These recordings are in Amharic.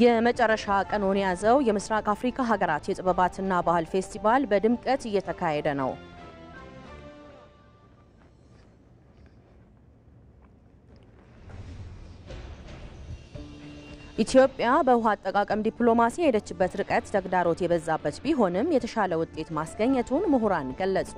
የመጨረሻ ቀኑን ያዘው የምስራቅ አፍሪካ ሀገራት የጥበባትና ባህል ፌስቲቫል በድምቀት እየተካሄደ ነው። ኢትዮጵያ በውሃ አጠቃቀም ዲፕሎማሲ የሄደችበት ርቀት ተግዳሮት የበዛበት ቢሆንም የተሻለ ውጤት ማስገኘቱን ምሁራን ገለጹ።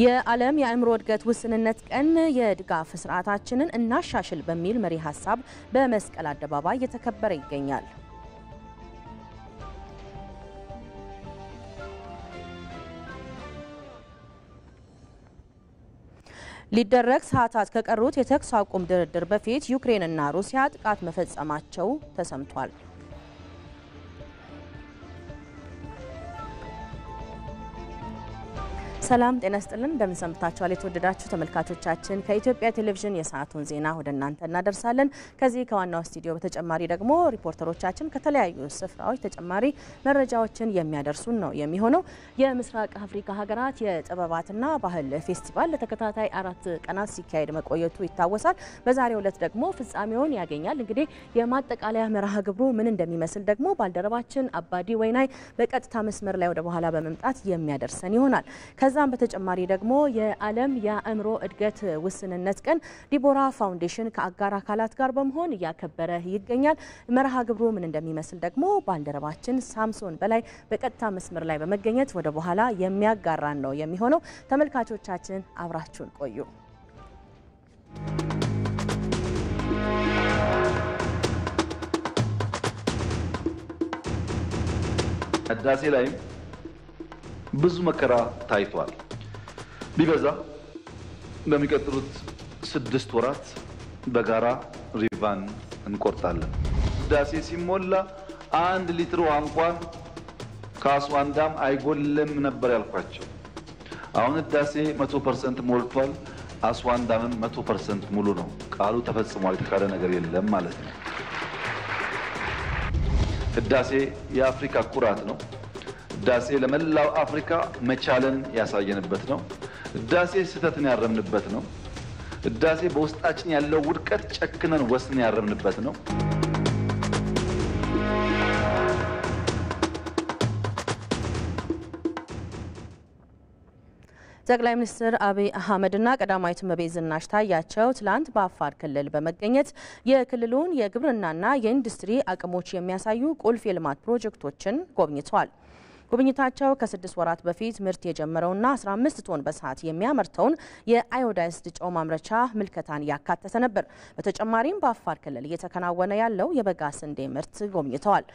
የዓለም የአእምሮ እድገት ውስንነት ቀን የድጋፍ ስርዓታችንን እናሻሽል በሚል መሪ ሐሳብ በመስቀል አደባባይ እየተከበረ ይገኛል። ሊደረግ ሰዓታት ከቀሩት የተኩስ አቁም ድርድር በፊት ዩክሬንና ሩሲያ ጥቃት መፈጸማቸው ተሰምቷል። ሰላም ጤና ይስጥልን እንደምን ሰንብታችኋል የተወደዳችሁ ተመልካቾቻችን ከኢትዮጵያ ቴሌቪዥን የሰዓቱን ዜና ወደ እናንተ እናደርሳለን ከዚህ ከዋናው ስቱዲዮ በተጨማሪ ደግሞ ሪፖርተሮቻችን ከተለያዩ ስፍራዎች ተጨማሪ መረጃዎችን የሚያደርሱን ነው የሚሆነው የምስራቅ አፍሪካ ሀገራት የጥበባትና ባህል ፌስቲቫል ለተከታታይ 4 ቀናት ሲካሄድ መቆየቱ ይታወሳል በዛሬው ዕለት ደግሞ ፍጻሜውን ያገኛል እንግዲህ የማጠቃለያ መርሃ ግብሩ ምን እንደሚመስል ደግሞ ባልደረባችን አባዲ ወይናይ በቀጥታ መስመር ላይ ወደ በኋላ በመምጣት የሚያደርሰን ይሆናል ከዛም በተጨማሪ ደግሞ የዓለም የአእምሮ እድገት ውስንነት ቀን ዲቦራ ፋውንዴሽን ከአጋር አካላት ጋር በመሆን ያከበረ ይገኛል መርሃ ግብሩ ምን እንደሚመስል ደግሞ ባልደረባችን ሳምሶን በላይ በቀጥታ መስመር ላይ በመገኘት ወደ በኋላ የሚያጋራን ነው የሚሆነው ተመልካቾቻችን አብራችሁን ቆዩ ህዳሴ ላይ ብዙ መከራ ታይቷል ቢበዛ በሚቀጥሉት 6 ወራት በጋራ ሪቫን እንቆርጣለን ህዳሴ ሲሞላ 1 ሊትር ውሃ እንኳን ከአስዋን ዳም አይጎልም ነበር ያልኳቸው አሁን ህዳሴ 100% ሞልቷል አስዋን ዳምም 100% ሙሉ ነው ቃሉ ተፈጽሟል የተካለ ነገር የለም ማለት ነው ህዳሴ የአፍሪካ ኩራት ነው ህዳሴ ለመላው አፍሪካ መቻለን ያሳየንበት ነው ህዳሴ ስህተትን ያረምንበት ነው ህዳሴ በውስጣችን ያለው ውድቀት ጨክነን ወስነን ያረምንበት ነው ጠቅላይ ሚኒስትር አብይ አህመድና ቀዳማዊት እመቤት ዝናሽ ታያቸው ትላንት በአፋር ክልል በመገኘት የክልሉን የግብርናና የኢንዱስትሪ አቅሞች የሚያሳዩ ቁልፍ የልማት ፕሮጀክቶችን ጎብኝተዋል ጉብኝታቸው ከ6 ወራት በፊት ምርት የጀመረውና 15 ቶን በሰዓት የሚያመርተውን የአዮዳይዝድ ጨው ማምረቻ ምልከታን ያካተተ ነበር በተጨማሪም በአፋር ክልል እየተከናወነ ያለው የበጋ ስንዴ ምርት ጎብኝተዋል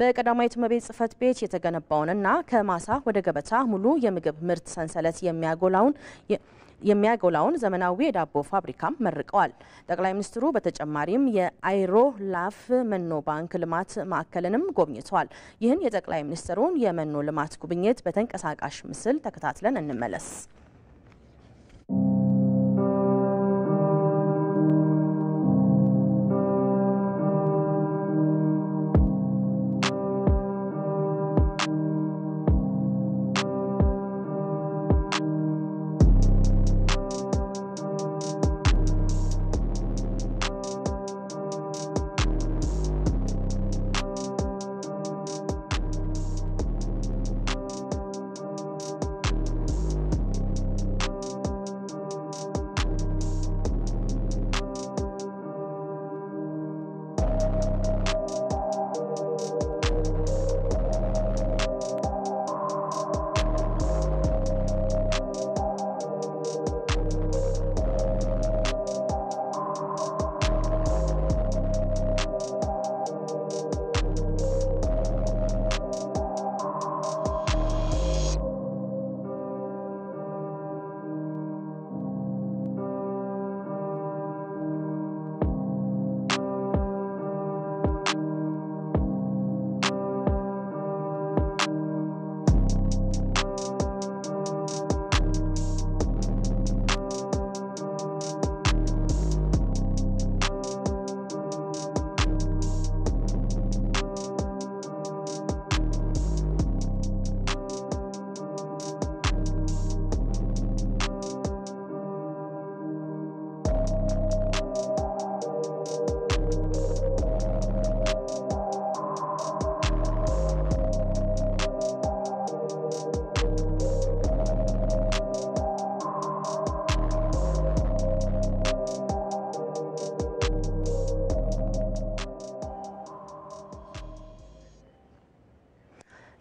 በቀዳማዊት እመቤት ጽሕፈት ቤት የተገነባውንና ከማሳ ወደ ገበታ ሙሉ የምግብ ምርት ሰንሰለት የሚያጎላውን ዘመናዊ የዳቦ ፋብሪካም መርቀዋል ጠቅላይ ሚኒስትሩ በተጨማሪም የአይሮ ላፍ መኖ ባንክ ልማት ማዕከልንም ጎብኝተዋል ይህን የጠቅላይ ሚኒስትሩን የመኖ ልማት ጉብኝት በተንቀሳቃሽ ምስል ተከታትለን እንመለስ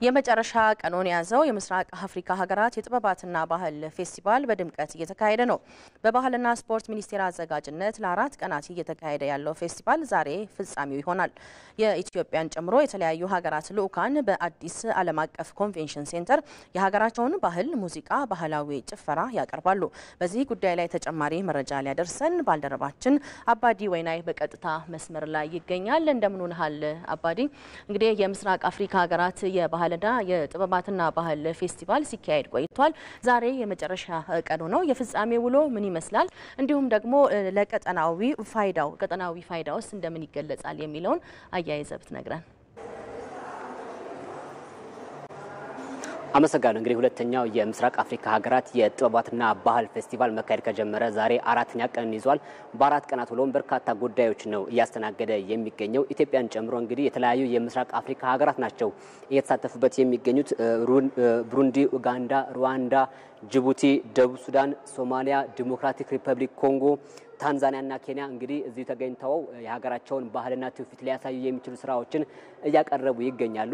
የመጨረሻ ቀኑን ያዘው የምስራቅ አፍሪካ ሀገራት የጥበባትና ባህል ፌስቲቫል በድምቀት እየተካሄደ ነው። በባህልና ስፖርት ሚኒስቴር አዘጋጅነት ለ4 ቀናት እየተካሄደ ያለው ፌስቲቫል ዛሬ ፍጻሜው ይሆናል። የኢትዮጵያን ጨምሮ የተለያዩ ሀገራት ልዑካን በአዲስ ዓለም አቀፍ ኮንቬንሽን ሴንተር የሀገራቸውን ባህል፣ ሙዚቃ፣ ባህላዊ ጭፈራ ያቀርባሉ። በዚህ ጉዳይ ላይ ተጨማሪ መረጃ ሊያደርሰን ባልደረባችን አባዲ ወይናይ በቀጥታ መስመር ላይ ይገኛል። እንደምንሆናል አባዲ። እንግዲህ የምስራቅ አፍሪካ ሀገራት የባህልና የጥበባትና ባህል ፌስቲቫል ሲካሄድ ቆይቷል። ዛሬ የመጨረሻ ቀኑ ነው። የፍጻሜ ውሎ ምን ይመስላል? እንዲሁም ደግሞ ለቀጠናዊ ፋይዳውስ እንደምን ይገለጻል የሚለውን አያይዘህ ብትነግረን። አመሰግናለሁ። እንግዲህ ሁለተኛው የምስራቅ አፍሪካ ሀገራት የጥበባትና ባህል ፌስቲቫል መካሄድ ከጀመረ ዛሬ 4ኛ ቀንን ይዟል። በ4 ቀናት ውሎም በርካታ ጉዳዮች ነው እያስተናገደ የሚገኘው። ኢትዮጵያን ጨምሮ እንግዲህ የተለያዩ የምስራቅ አፍሪካ ሀገራት ናቸው እየተሳተፉበት የሚገኙት። ብሩንዲ፣ ኡጋንዳ፣ ሩዋንዳ፣ ጅቡቲ፣ ደቡብ ሱዳን፣ ሶማሊያ፣ ዲሞክራቲክ ሪፐብሊክ ኮንጎ፣ ታንዛኒያና ኬንያ እንግዲህ እዚህ ተገኝተው የሀገራቸውን ባህልና ትውፊት ሊያሳዩ የሚችሉ ስራዎችን እያቀረቡ ይገኛሉ።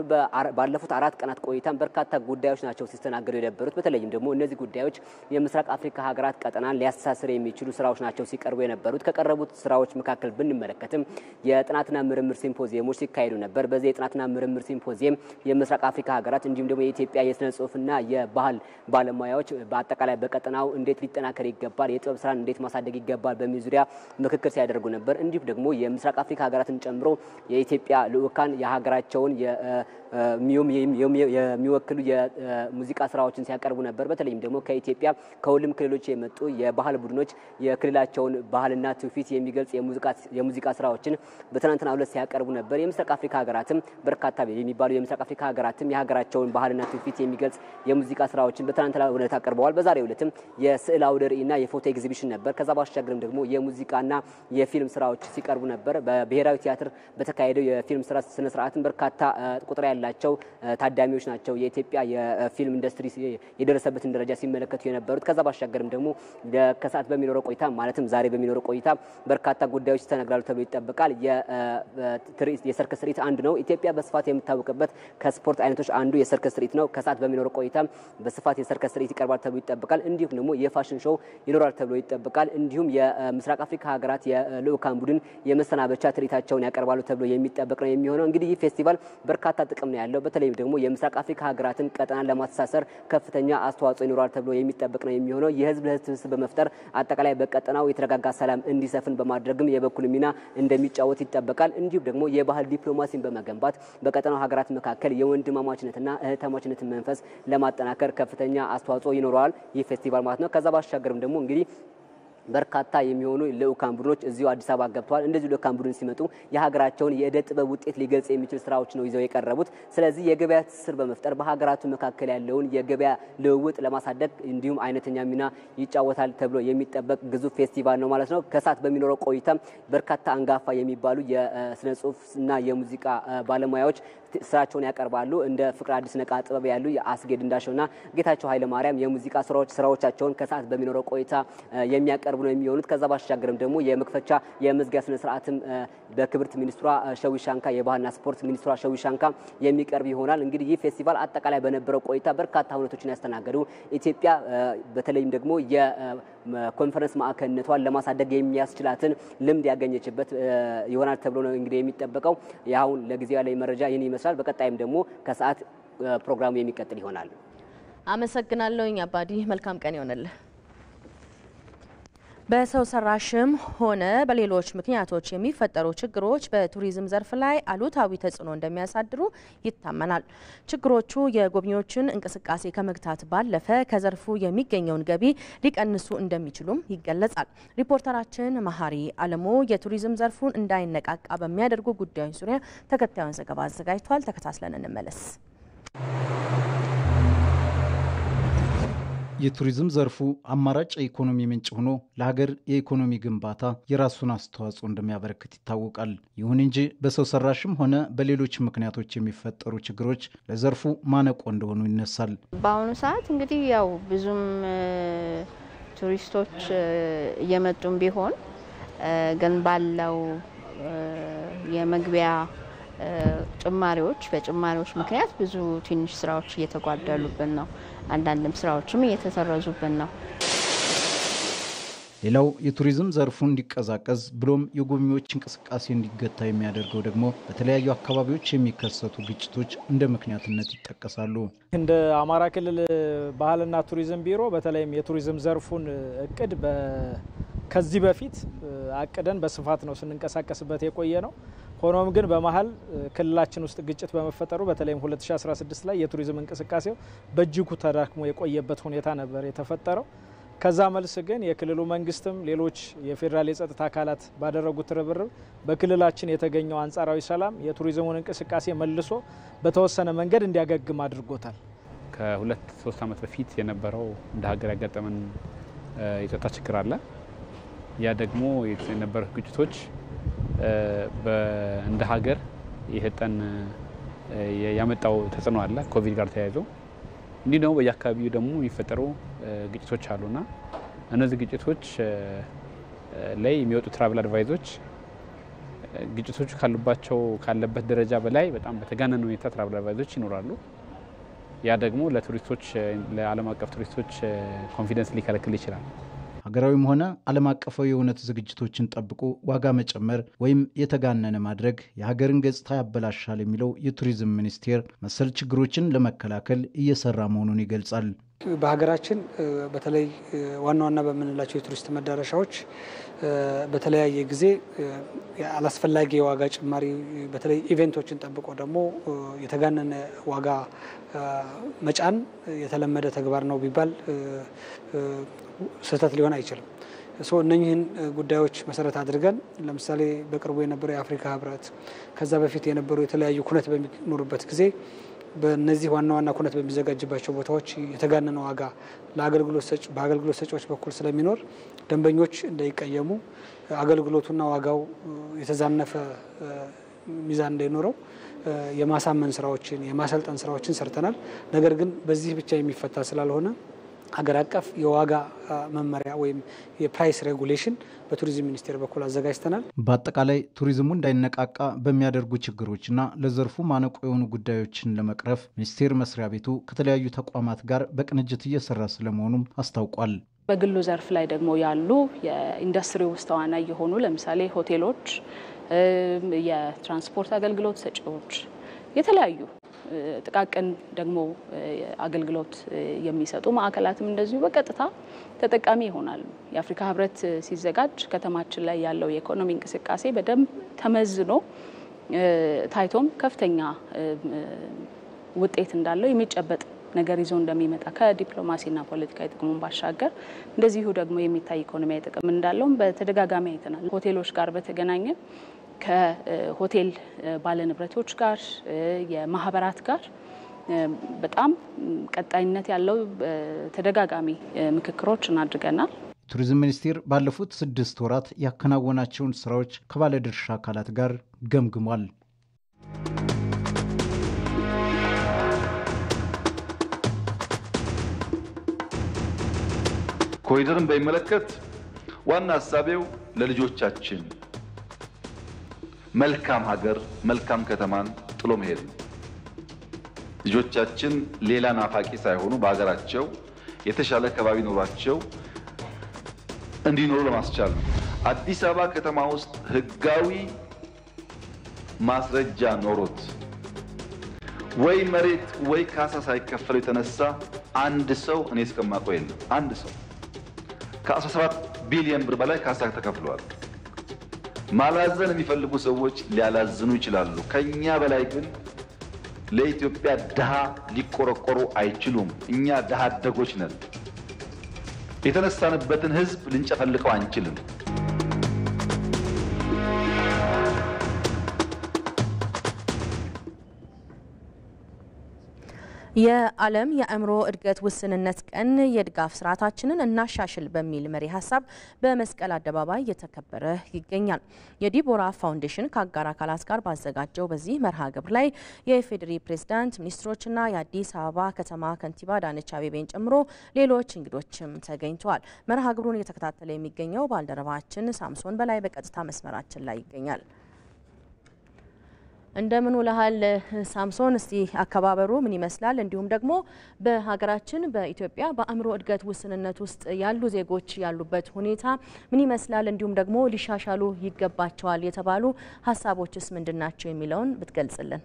ባለፉት 4 ቀናት ቆይታም በርካታ ጉዳዮች ናቸው ሲስተናገዱ የነበሩት። በተለይም ደግሞ እነዚህ ጉዳዮች የምስራቅ አፍሪካ ሀገራት ቀጠናን ሊያስተሳስር የሚችሉ ስራዎች ናቸው ሲቀርቡ የነበሩት። ከቀረቡት ስራዎች መካከል ብንመለከትም የጥናትና ምርምር ሲምፖዚየሞች ሲካሄዱ ነበር። በዚህ የጥናትና ምርምር ሲምፖዚየም የምስራቅ አፍሪካ ሀገራት እንዲሁም ደግሞ የኢትዮጵያ የስነ ጽሁፍና የባህል ባለሙያዎች በአጠቃላይ በቀጠናው እንዴት ሊጠናከር ይገባል፣ የጥበብ ስራን እንዴት ማሳደግ ይገባል በሚል ዙሪያ ምክክር ሲያደርጉ ነበር። እንዲሁም ደግሞ የምስራቅ አፍሪካ ሀገራትን ጨምሮ የኢትዮጵያ ልዑካን የሀገራቸውን የሚወክሉ የሙዚቃ ስራዎችን ሲያቀርቡ ነበር። በተለይም ደግሞ ከኢትዮጵያ ከሁሉም ክልሎች የመጡ የባህል ቡድኖች የክልላቸውን ባህልና ትውፊት የሚገልጽ የሙዚቃ ስራዎችን በትናንትናው ዕለት ሲያቀርቡ ነበር። የምስራቅ አፍሪካ ሀገራትም በርካታ የሚባሉ የምስራቅ አፍሪካ ሀገራትም የሀገራቸውን ባህልና ትውፊት የሚገልጽ የሙዚቃ ስራዎችን በትናንትናው ዕለት አቀርበዋል። በዛሬው ዕለትም የስዕል አውደ ርዕይና የፎቶ ኤግዚቢሽን ነበር። ከዛ ባሻገርም ደግሞ የሙዚቃና የፊልም ስራዎች ሲቀርቡ ነበር። በብሔራዊ ቲያትር በተካሄደው የፊልም ስራ ስነ ስርዓትን በርካታ ቁጥር ያላቸው ታዳሚዎች ናቸው የኢትዮጵያ የፊልም ኢንዱስትሪ የደረሰበትን ደረጃ ሲመለከቱ የነበሩት። ከዛ ባሻገርም ደግሞ ከሰዓት በሚኖረው ቆይታ ማለትም ዛሬ በሚኖረው ቆይታ በርካታ ጉዳዮች ተነግራሉ ተብሎ ይጠበቃል። የሰርከስ ትርኢት አንዱ ነው። ኢትዮጵያ በስፋት የምታወቅበት ከስፖርት አይነቶች አንዱ የሰርከስ ትርኢት ነው። ከሰዓት በሚኖረው ቆይታ በስፋት የሰርከስ ትርኢት ይቀርባል ተብሎ ይጠበቃል። እንዲሁም ደግሞ የፋሽን ሾው ይኖራል ተብሎ ይጠበቃል። እንዲሁም የምስራቅ አፍሪካ ሀገራት የልዑካን ቡድን የመሰናበቻ ትርኢታቸውን ያቀርባሉ ተብሎ የሚጠበቅ ነው የሚሆነው። እንግዲህ ይህ ፌስቲቫል በርካታ ጥቅም ነው ያለው። በተለይም ደግሞ የምስራቅ አፍሪካ ሀገራትን ቀጠናን ለማስተሳሰር ከፍተኛ አስተዋጽኦ ይኖራል ተብሎ የሚጠበቅ ነው የሚሆነው። የህዝብ ለህዝብ ትስስር በመፍጠር አጠቃላይ በቀጠናው የተረጋጋ ሰላም እንዲሰፍን በማድረግም የበኩል ሚና እንደሚጫወት ይጠበቃል። እንዲሁም ደግሞ የባህል ዲፕሎማሲን በመገንባት በቀጠናው ሀገራት መካከል የወንድማማችነትና እህትማማችነትን መንፈስ ለማጠናከር ከፍተኛ አስተዋጽኦ ይኖረዋል ይህ ፌስቲቫል ማለት ነው። ከዛ ባሻገርም ደግሞ እንግዲህ በርካታ የሚሆኑ ልዑካን ቡድኖች እዚሁ አዲስ አበባ ገብተዋል። እንደዚህ ልዑካን ቡድን ሲመጡ የሀገራቸውን የእደ ጥበብ ውጤት ሊገልጽ የሚችል ስራዎች ነው ይዘው የቀረቡት። ስለዚህ የገበያ ትስስር በመፍጠር በሀገራቱ መካከል ያለውን የገበያ ልውውጥ ለማሳደግ እንዲሁም አይነተኛ ሚና ይጫወታል ተብሎ የሚጠበቅ ግዙፍ ፌስቲቫል ነው ማለት ነው። ከሰዓት በሚኖረው ቆይታ በርካታ አንጋፋ የሚባሉ የስነ ጽሁፍና የሙዚቃ ባለሙያዎች ስራቸውን ያቀርባሉ። እንደ ፍቅር አዲስ ነቃ ጥበብ ያሉ የአስጌድ እንዳሸውና ጌታቸው ኃይለ ማርያም የሙዚቃ ስራዎቻቸውን ከሰዓት በሚኖረው ቆይታ የሚያቀርቡ ነው የሚሆኑት። ከዛ ባሻገርም ደግሞ የመክፈቻ የመዝጊያ ስነ ስርዓትም በክብርት ሚኒስትሯ ሸዊሻንካ የባህልና ስፖርት ሚኒስትሯ ሸዊሻንካ የሚቀርብ ይሆናል። እንግዲህ ይህ ፌስቲቫል አጠቃላይ በነበረው ቆይታ በርካታ ሁነቶችን ያስተናገዱ ኢትዮጵያ በተለይም ደግሞ የኮንፈረንስ ማዕከልነቷን ለማሳደግ የሚያስችላትን ልምድ ያገኘችበት ይሆናል ተብሎ ነው እንግዲህ የሚጠበቀው። ያሁን ለጊዜው ያለ መረጃ ይህን ይመስላል። በቀጣይም ደግሞ ከሰዓት ፕሮግራሙ የሚቀጥል ይሆናል። አመሰግናለሁኝ አባዲ። መልካም ቀን ይሆንልህ። በሰው ሰራሽም ሆነ በሌሎች ምክንያቶች የሚፈጠሩ ችግሮች በቱሪዝም ዘርፍ ላይ አሉታዊ ተጽዕኖ እንደሚያሳድሩ ይታመናል። ችግሮቹ የጎብኚዎችን እንቅስቃሴ ከመግታት ባለፈ ከዘርፉ የሚገኘውን ገቢ ሊቀንሱ እንደሚችሉም ይገለጻል። ሪፖርተራችን መሀሪ አለሙ የቱሪዝም ዘርፉን እንዳይነቃቃ በሚያደርጉ ጉዳዮች ዙሪያ ተከታዩን ዘገባ አዘጋጅቷል። ተከታትለን እንመለስ። የቱሪዝም ዘርፉ አማራጭ የኢኮኖሚ ምንጭ ሆኖ ለሀገር የኢኮኖሚ ግንባታ የራሱን አስተዋጽኦ እንደሚያበረክት ይታወቃል። ይሁን እንጂ በሰው ሰራሽም ሆነ በሌሎች ምክንያቶች የሚፈጠሩ ችግሮች ለዘርፉ ማነቆ እንደሆኑ ይነሳል። በአሁኑ ሰዓት እንግዲህ ያው ብዙም ቱሪስቶች እየመጡም ቢሆን ግን ባለው የመግቢያ በጭማሪዎች ምክንያት ብዙ ትንሽ ስራዎች እየተጓደሉብን ነው። አንዳንድም ስራዎችም እየተሰረዙብን ነው። ሌላው የቱሪዝም ዘርፉ እንዲቀዛቀዝ ብሎም የጎብኚዎች እንቅስቃሴ እንዲገታ የሚያደርገው ደግሞ በተለያዩ አካባቢዎች የሚከሰቱ ግጭቶች እንደ ምክንያትነት ይጠቀሳሉ። እንደ አማራ ክልል ባህልና ቱሪዝም ቢሮ በተለይም የቱሪዝም ዘርፉን እቅድ ከዚህ በፊት አቅደን በስፋት ነው ስንንቀሳቀስበት የቆየ ነው። ሆኖም ግን በመሀል ክልላችን ውስጥ ግጭት በመፈጠሩ በተለይም 2016 ላይ የቱሪዝም እንቅስቃሴው በእጅጉ ተዳክሞ የቆየበት ሁኔታ ነበር የተፈጠረው። ከዛ መልስ ግን የክልሉ መንግስትም ሌሎች የፌዴራል የጸጥታ አካላት ባደረጉት ርብርብ በክልላችን የተገኘው አንጻራዊ ሰላም የቱሪዝሙን እንቅስቃሴ መልሶ በተወሰነ መንገድ እንዲያገግም አድርጎታል። ከ2-3 ዓመት በፊት የነበረው እንደ ሀገር ያጋጠመን የጸጥታ ችግር አለ። ያ ደግሞ የነበሩ ግጭቶች እንደ ሀገር የሰጠን ያመጣው ተጽዕኖ አለ ኮቪድ ጋር ተያይዞ። እንዲህ ነው በየአካባቢው ደግሞ የሚፈጠሩ ግጭቶች አሉና እነዚህ ግጭቶች ላይ የሚወጡ ትራቭል አድቫይዞች ግጭቶቹ ካለበት ደረጃ በላይ በጣም በተጋነነ ሁኔታ ትራቭል አድቫይዞች ይኖራሉ። ያ ደግሞ ለቱሪስቶች ለዓለም አቀፍ ቱሪስቶች ኮንፊደንስ ሊከለክል ይችላል። ሀገራዊም ሆነ ዓለም አቀፋዊ የእውነት ዝግጅቶችን ጠብቆ ዋጋ መጨመር ወይም የተጋነነ ማድረግ የሀገርን ገጽታ ያበላሻል የሚለው የቱሪዝም ሚኒስቴር መሰል ችግሮችን ለመከላከል እየሰራ መሆኑን ይገልጻል። በሀገራችን በተለይ ዋና ዋና በምንላቸው የቱሪስት መዳረሻዎች በተለያየ ጊዜ አላስፈላጊ የዋጋ ጭማሪ በተለይ ኢቨንቶችን ጠብቆ ደግሞ የተጋነነ ዋጋ መጫን የተለመደ ተግባር ነው ቢባል ስህተት ሊሆን አይችልም። እነኚህን ጉዳዮች መሰረት አድርገን ለምሳሌ በቅርቡ የነበረው የአፍሪካ ህብረት ከዛ በፊት የነበሩ የተለያዩ ኩነት በሚኖሩበት ጊዜ በእነዚህ ዋና ዋና ኩነት በሚዘጋጅባቸው ቦታዎች የተጋነነ ዋጋ በአገልግሎት ሰጪዎች በኩል ስለሚኖር ደንበኞች እንዳይቀየሙ አገልግሎቱና ዋጋው የተዛነፈ ሚዛን እንዳይኖረው የማሳመን ስራዎችን የማሰልጠን ስራዎችን ሰርተናል። ነገር ግን በዚህ ብቻ የሚፈታ ስላልሆነ ሀገር አቀፍ የዋጋ መመሪያ ወይም የፕራይስ ሬጉሌሽን በቱሪዝም ሚኒስቴር በኩል አዘጋጅተናል። በአጠቃላይ ቱሪዝሙ እንዳይነቃቃ በሚያደርጉ ችግሮችና ለዘርፉ ማነቆ የሆኑ ጉዳዮችን ለመቅረፍ ሚኒስቴር መስሪያ ቤቱ ከተለያዩ ተቋማት ጋር በቅንጅት እየሰራ ስለመሆኑም አስታውቋል። በግሉ ዘርፍ ላይ ደግሞ ያሉ የኢንዱስትሪ ውስጥ ተዋናይ የሆኑ ለምሳሌ ሆቴሎች፣ የትራንስፖርት አገልግሎት ሰጪዎች፣ የተለያዩ ጥቃቅን ደግሞ አገልግሎት የሚሰጡ ማዕከላትም እንደዚሁ በቀጥታ ተጠቃሚ ይሆናሉ። የአፍሪካ ህብረት ሲዘጋጅ ከተማችን ላይ ያለው የኢኮኖሚ እንቅስቃሴ በደንብ ተመዝኖ ታይቶም ከፍተኛ ውጤት እንዳለው የሚጨበጥ ነገር ይዞ እንደሚመጣ ከዲፕሎማሲና ፖለቲካዊ ጥቅሙን ባሻገር እንደዚሁ ደግሞ የሚታይ ኢኮኖሚያዊ ጥቅም እንዳለውም በተደጋጋሚ አይተናል። ሆቴሎች ጋር በተገናኘ ከሆቴል ባለንብረቶች ጋር የማህበራት ጋር በጣም ቀጣይነት ያለው ተደጋጋሚ ምክክሮች እናድርገናል። ቱሪዝም ሚኒስቴር ባለፉት 6 ወራት ያከናወናቸውን ስራዎች ከባለድርሻ አካላት ጋር ገምግሟል። ኮሪደርን በሚመለከት ዋና ሀሳቤው ለልጆቻችን መልካም ሀገር መልካም ከተማን ጥሎ መሄድ ነው። ልጆቻችን ሌላ ናፋቂ ሳይሆኑ በሀገራቸው የተሻለ ከባቢ ኖሯቸው እንዲኖሩ ለማስቻል ነው። አዲስ አበባ ከተማ ውስጥ ህጋዊ ማስረጃ ኖሮት ወይ መሬት ወይ ካሳ ሳይከፈል የተነሳ አንድ ሰው እኔ እስከማውቀው የለም። አንድ ሰው ከ17 ቢሊዮን ብር በላይ ካሳ ተከፍሏል። ማላዘን የሚፈልጉ ሰዎች ሊያላዝኑ ይችላሉ። ከኛ በላይ ግን ለኢትዮጵያ ድሃ ሊቆረቆሩ አይችሉም። እኛ ድሃ አደጎች ነን። የተነሳንበትን ህዝብ ልንጨፈልቀው አንችልም። የዓለም የአእምሮ እድገት ውስንነት ቀን የድጋፍ ስርዓታችንን እናሻሽል በሚል መሪ ሀሳብ በመስቀል አደባባይ እየተከበረ ይገኛል። የዲቦራ ፋውንዴሽን ከአጋር አካላት ጋር ባዘጋጀው በዚህ መርሃ ግብር ላይ የኢፌዴሪ ፕሬዝዳንት፣ ሚኒስትሮችና የአዲስ አበባ ከተማ ከንቲባ አዳነች አቤቤን ጨምሮ ሌሎች እንግዶችም ተገኝተዋል። መርሃ ግብሩን እየተከታተለ የሚገኘው ባልደረባችን ሳምሶን በላይ በቀጥታ መስመራችን ላይ ይገኛል። እንደምን ውለሃል ሳምሶን? እስቲ አከባበሩ ምን ይመስላል? እንዲሁም ደግሞ በሀገራችን በኢትዮጵያ በአእምሮ እድገት ውስንነት ውስጥ ያሉ ዜጎች ያሉበት ሁኔታ ምን ይመስላል? እንዲሁም ደግሞ ሊሻሻሉ ይገባቸዋል የተባሉ ሀሳቦችስ ምንድናቸው የሚለውን ብትገልጽልን።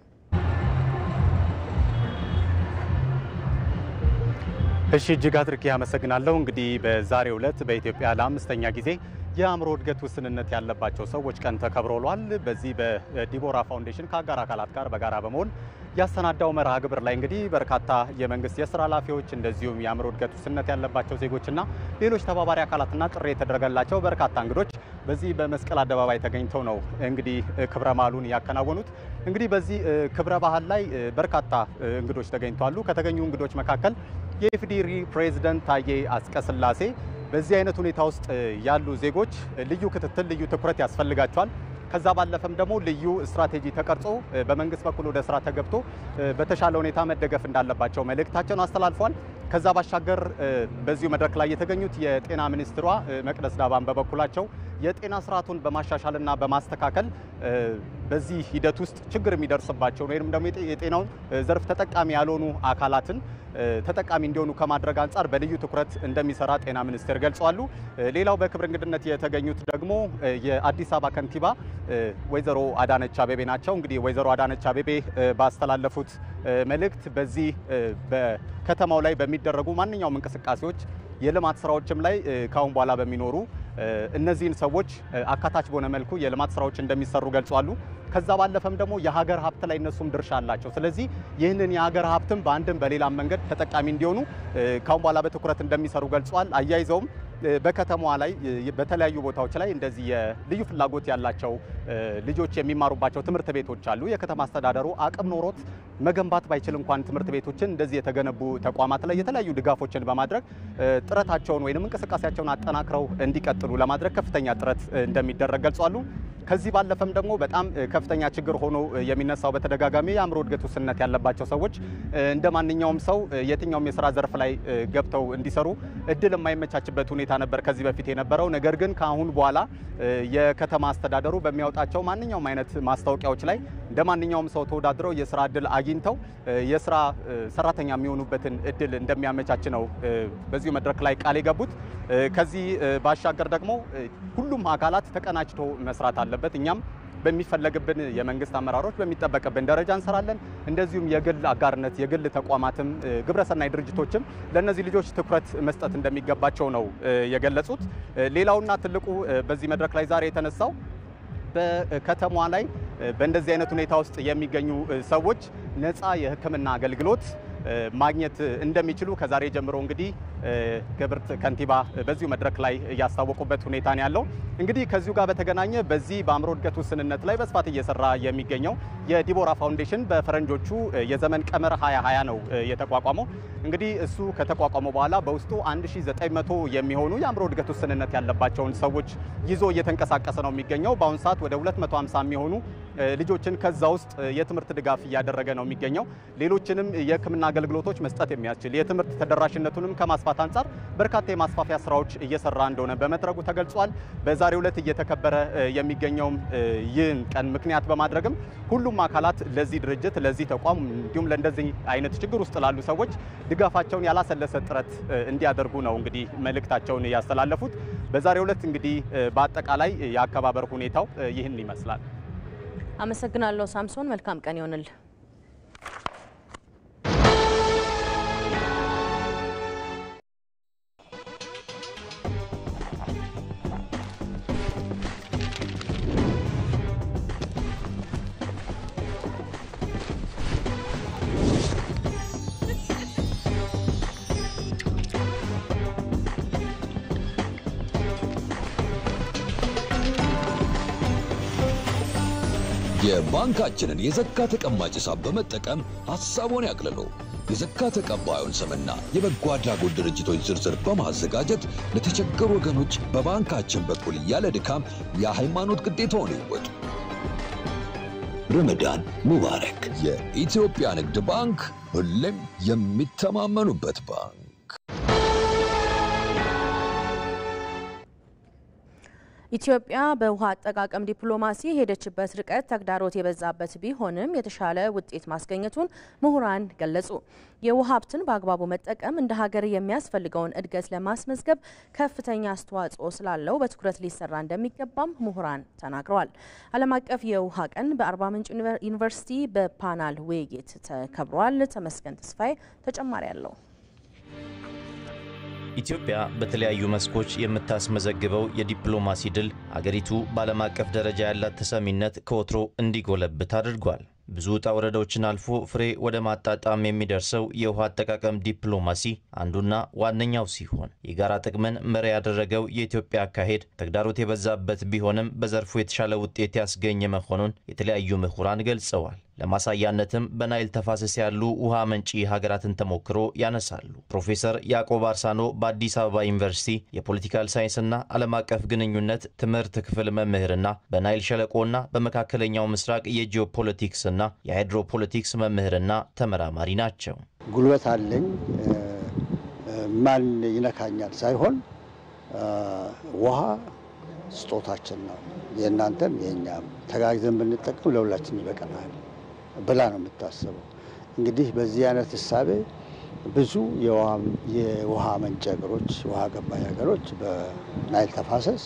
እሺ እጅግ አድርጌ አመሰግናለሁ። እንግዲህ በዛሬው ዕለት በኢትዮጵያ ለአምስተኛ ጊዜ የአእምሮ እድገት ውስንነት ያለባቸው ሰዎች ቀን ተከብሮ ውሏል። በዚህ በዲቦራ ፋውንዴሽን ከአጋር አካላት ጋር በጋራ በመሆን ያሰናዳው መርሃ ግብር ላይ እንግዲህ በርካታ የመንግስት የስራ ኃላፊዎች እንደዚሁም የአእምሮ እድገት ውስንነት ያለባቸው ዜጎችና ሌሎች ተባባሪ አካላትና ጥሪ የተደረገላቸው በርካታ እንግዶች በዚህ በመስቀል አደባባይ ተገኝተው ነው እንግዲህ ክብረ በዓሉን ያከናወኑት። እንግዲህ በዚህ ክብረ በዓል ላይ በርካታ እንግዶች ተገኝተዋል። ከተገኙ እንግዶች መካከል የኢፌዴሪ ፕሬዝዳንት ታዬ አጽቀሥላሴ በዚህ አይነት ሁኔታ ውስጥ ያሉ ዜጎች ልዩ ክትትል ልዩ ትኩረት ያስፈልጋቸዋል። ከዛ ባለፈም ደግሞ ልዩ ስትራቴጂ ተቀርጾ በመንግስት በኩል ወደ ስራ ተገብቶ በተሻለ ሁኔታ መደገፍ እንዳለባቸው መልእክታቸውን አስተላልፈዋል። ከዛ ባሻገር በዚሁ መድረክ ላይ የተገኙት የጤና ሚኒስትሯ መቅደስ ዳባን በበኩላቸው የጤና ስርዓቱን በማሻሻልና በማስተካከል በዚህ ሂደት ውስጥ ችግር የሚደርስባቸው ወይንም ደግሞ የጤናውን ዘርፍ ተጠቃሚ ያልሆኑ አካላትን ተጠቃሚ እንዲሆኑ ከማድረግ አንጻር በልዩ ትኩረት እንደሚሰራ ጤና ሚኒስቴር ገልጸዋል። ሌላው በክብር እንግድነት የተገኙት ደግሞ የአዲስ አበባ ከንቲባ ወይዘሮ አዳነች አቤቤ ናቸው። እንግዲህ ወይዘሮ አዳነች አቤቤ ባስተላለፉት መልእክት በዚህ በከተማው ላይ በሚደረጉ ማንኛውም እንቅስቃሴዎች የልማት ስራዎችም ላይ ካሁን በኋላ በሚኖሩ እነዚህን ሰዎች አካታች በሆነ መልኩ የልማት ስራዎች እንደሚሰሩ ገልጸዋል። ከዛ ባለፈም ደግሞ የሀገር ሀብት ላይ እነሱም ድርሻ አላቸው። ስለዚህ ይህንን የሀገር ሀብትም በአንድም በሌላም መንገድ ተጠቃሚ እንዲሆኑ ካሁን በኋላ በትኩረት እንደሚሰሩ ገልጸዋል። አያይዘውም በከተማዋ ላይ በተለያዩ ቦታዎች ላይ እንደዚህ የልዩ ፍላጎት ያላቸው ልጆች የሚማሩባቸው ትምህርት ቤቶች አሉ። የከተማ አስተዳደሩ አቅም ኖሮት መገንባት ባይችል እንኳን ትምህርት ቤቶችን እንደዚህ የተገነቡ ተቋማት ላይ የተለያዩ ድጋፎችን በማድረግ ጥረታቸውን ወይንም እንቅስቃሴያቸውን አጠናክረው እንዲቀጥሉ ለማድረግ ከፍተኛ ጥረት እንደሚደረግ ገልጸዋል። ከዚህ ባለፈም ደግሞ በጣም ከፍተኛ ችግር ሆኖ የሚነሳው በተደጋጋሚ የአእምሮ እድገት ውስንነት ያለባቸው ሰዎች እንደ ማንኛውም ሰው የትኛውም የስራ ዘርፍ ላይ ገብተው እንዲሰሩ እድል የማይመቻችበት ሁኔታ ነበር ከዚህ በፊት የነበረው። ነገር ግን ከአሁን በኋላ የከተማ አስተዳደሩ በሚያወጣቸው ማንኛውም አይነት ማስታወቂያዎች ላይ እንደ ማንኛውም ሰው ተወዳድረው የስራ እድል አግኝተው የስራ ሰራተኛ የሚሆኑበትን እድል እንደሚያመቻች ነው በዚሁ መድረክ ላይ ቃል የገቡት። ከዚህ ባሻገር ደግሞ ሁሉም አካላት ተቀናጅቶ መስራት አለበት። እኛም በሚፈለግብን የመንግስት አመራሮች በሚጠበቅብን ደረጃ እንሰራለን። እንደዚሁም የግል አጋርነት የግል ተቋማትም ግብረሰናይ ድርጅቶችም ለነዚህ ልጆች ትኩረት መስጠት እንደሚገባቸው ነው የገለጹት። ሌላውና ትልቁ በዚህ መድረክ ላይ ዛሬ የተነሳው በከተማዋ ላይ በእንደዚህ አይነት ሁኔታ ውስጥ የሚገኙ ሰዎች ነፃ የሕክምና አገልግሎት ማግኘት እንደሚችሉ ከዛሬ ጀምሮ እንግዲህ ክብርት ከንቲባ በዚሁ መድረክ ላይ ያስታወቁበት ሁኔታ ነው ያለው። እንግዲህ ከዚሁ ጋር በተገናኘ በዚህ በአእምሮ እድገት ውስንነት ላይ በስፋት እየሰራ የሚገኘው የዲቦራ ፋውንዴሽን በፈረንጆቹ የዘመን ቀመር 2020 ነው የተቋቋመው። እንግዲህ እሱ ከተቋቋመው በኋላ በውስጡ 1900 የሚሆኑ የአእምሮ እድገት ውስንነት ያለባቸውን ሰዎች ይዞ እየተንቀሳቀሰ ነው የሚገኘው። በአሁኑ ሰዓት ወደ 250 የሚሆኑ ልጆችን ከዛ ውስጥ የትምህርት ድጋፍ እያደረገ ነው የሚገኘው። ሌሎችንም የሕክምና አገልግሎቶች መስጠት የሚያስችል የትምህርት ተደራሽነቱንም ከማስፋት አንጻር በርካታ የማስፋፊያ ስራዎች እየሰራ እንደሆነ በመድረኩ ተገልጿል። በዛሬው ዕለት እየተከበረ የሚገኘው ይህን ቀን ምክንያት በማድረግም ሁሉም አካላት ለዚህ ድርጅት ለዚህ ተቋም እንዲሁም ለእንደዚህ አይነት ችግር ውስጥ ላሉ ሰዎች ድጋፋቸውን ያላሰለሰ ጥረት እንዲያደርጉ ነው እንግዲህ መልእክታቸውን ያስተላለፉት። በዛሬው ዕለት እንግዲህ በአጠቃላይ የአከባበር ሁኔታው ይህን ይመስላል። አመሰግናለሁ ሳምሶን፣ መልካም ቀን ይሆንል። የባንካችንን የዘካ ተቀማጭ ሂሳብ በመጠቀም ሐሳቡን ያቅልሉ። የዘካ ተቀባዩን ስምና የበጎ አድራጎት ድርጅቶች ዝርዝር በማዘጋጀት ለተቸገሩ ወገኖች በባንካችን በኩል ያለ ድካም የሃይማኖት ግዴታውን ይወጡ። ረመዳን ሙባረክ። የኢትዮጵያ ንግድ ባንክ ሁሌም የሚተማመኑበት ባንክ። ኢትዮጵያ በውሃ አጠቃቀም ዲፕሎማሲ ሄደችበት ርቀት ተግዳሮት የበዛበት ቢሆንም የተሻለ ውጤት ማስገኘቱን ምሁራን ገለጹ። የውሃ ሀብትን በአግባቡ መጠቀም እንደ ሀገር የሚያስፈልገውን እድገት ለማስመዝገብ ከፍተኛ አስተዋጽኦ ስላለው በትኩረት ሊሰራ እንደሚገባም ምሁራን ተናግረዋል። ዓለም አቀፍ የውሃ ቀን በአርባ ምንጭ ዩኒቨርሲቲ በፓናል ውይይት ተከብሯል። ተመስገን ተስፋዬ ተጨማሪ አለው። ኢትዮጵያ በተለያዩ መስኮች የምታስመዘግበው የዲፕሎማሲ ድል አገሪቱ በዓለም አቀፍ ደረጃ ያላት ተሰሚነት ከወትሮ እንዲጎለብት አድርጓል። ብዙ ውጣ ውረዶችን አልፎ ፍሬ ወደ ማጣጣም የሚደርሰው የውሃ አጠቃቀም ዲፕሎማሲ አንዱና ዋነኛው ሲሆን የጋራ ጥቅምን መሪ ያደረገው የኢትዮጵያ አካሄድ ተግዳሮት የበዛበት ቢሆንም በዘርፉ የተሻለ ውጤት ያስገኘ መሆኑን የተለያዩ ምሁራን ገልጸዋል። ለማሳያነትም በናይል ተፋሰስ ያሉ ውሃ መንጪ ሀገራትን ተሞክሮ ያነሳሉ። ፕሮፌሰር ያዕቆብ አርሳኖ በአዲስ አበባ ዩኒቨርሲቲ የፖለቲካል ሳይንስና ዓለም አቀፍ ግንኙነት ትምህርት ክፍል መምህርና በናይል ሸለቆና በመካከለኛው ምስራቅ የጂኦፖለቲክስና የሃይድሮፖለቲክስ መምህርና ተመራማሪ ናቸው። ጉልበት አለኝ ማን ይነካኛል ሳይሆን ውሃ ስጦታችን ነው፣ የእናንተም የኛም ተጋግዘን ብንጠቀም ለሁላችን ይበቃናል ብላ ነው የምታስበው። እንግዲህ በዚህ አይነት ሐሳብ ብዙ የውሃ መንጭ ሀገሮች ውሃ ገባይ ሀገሮች በናይል ተፋሰስ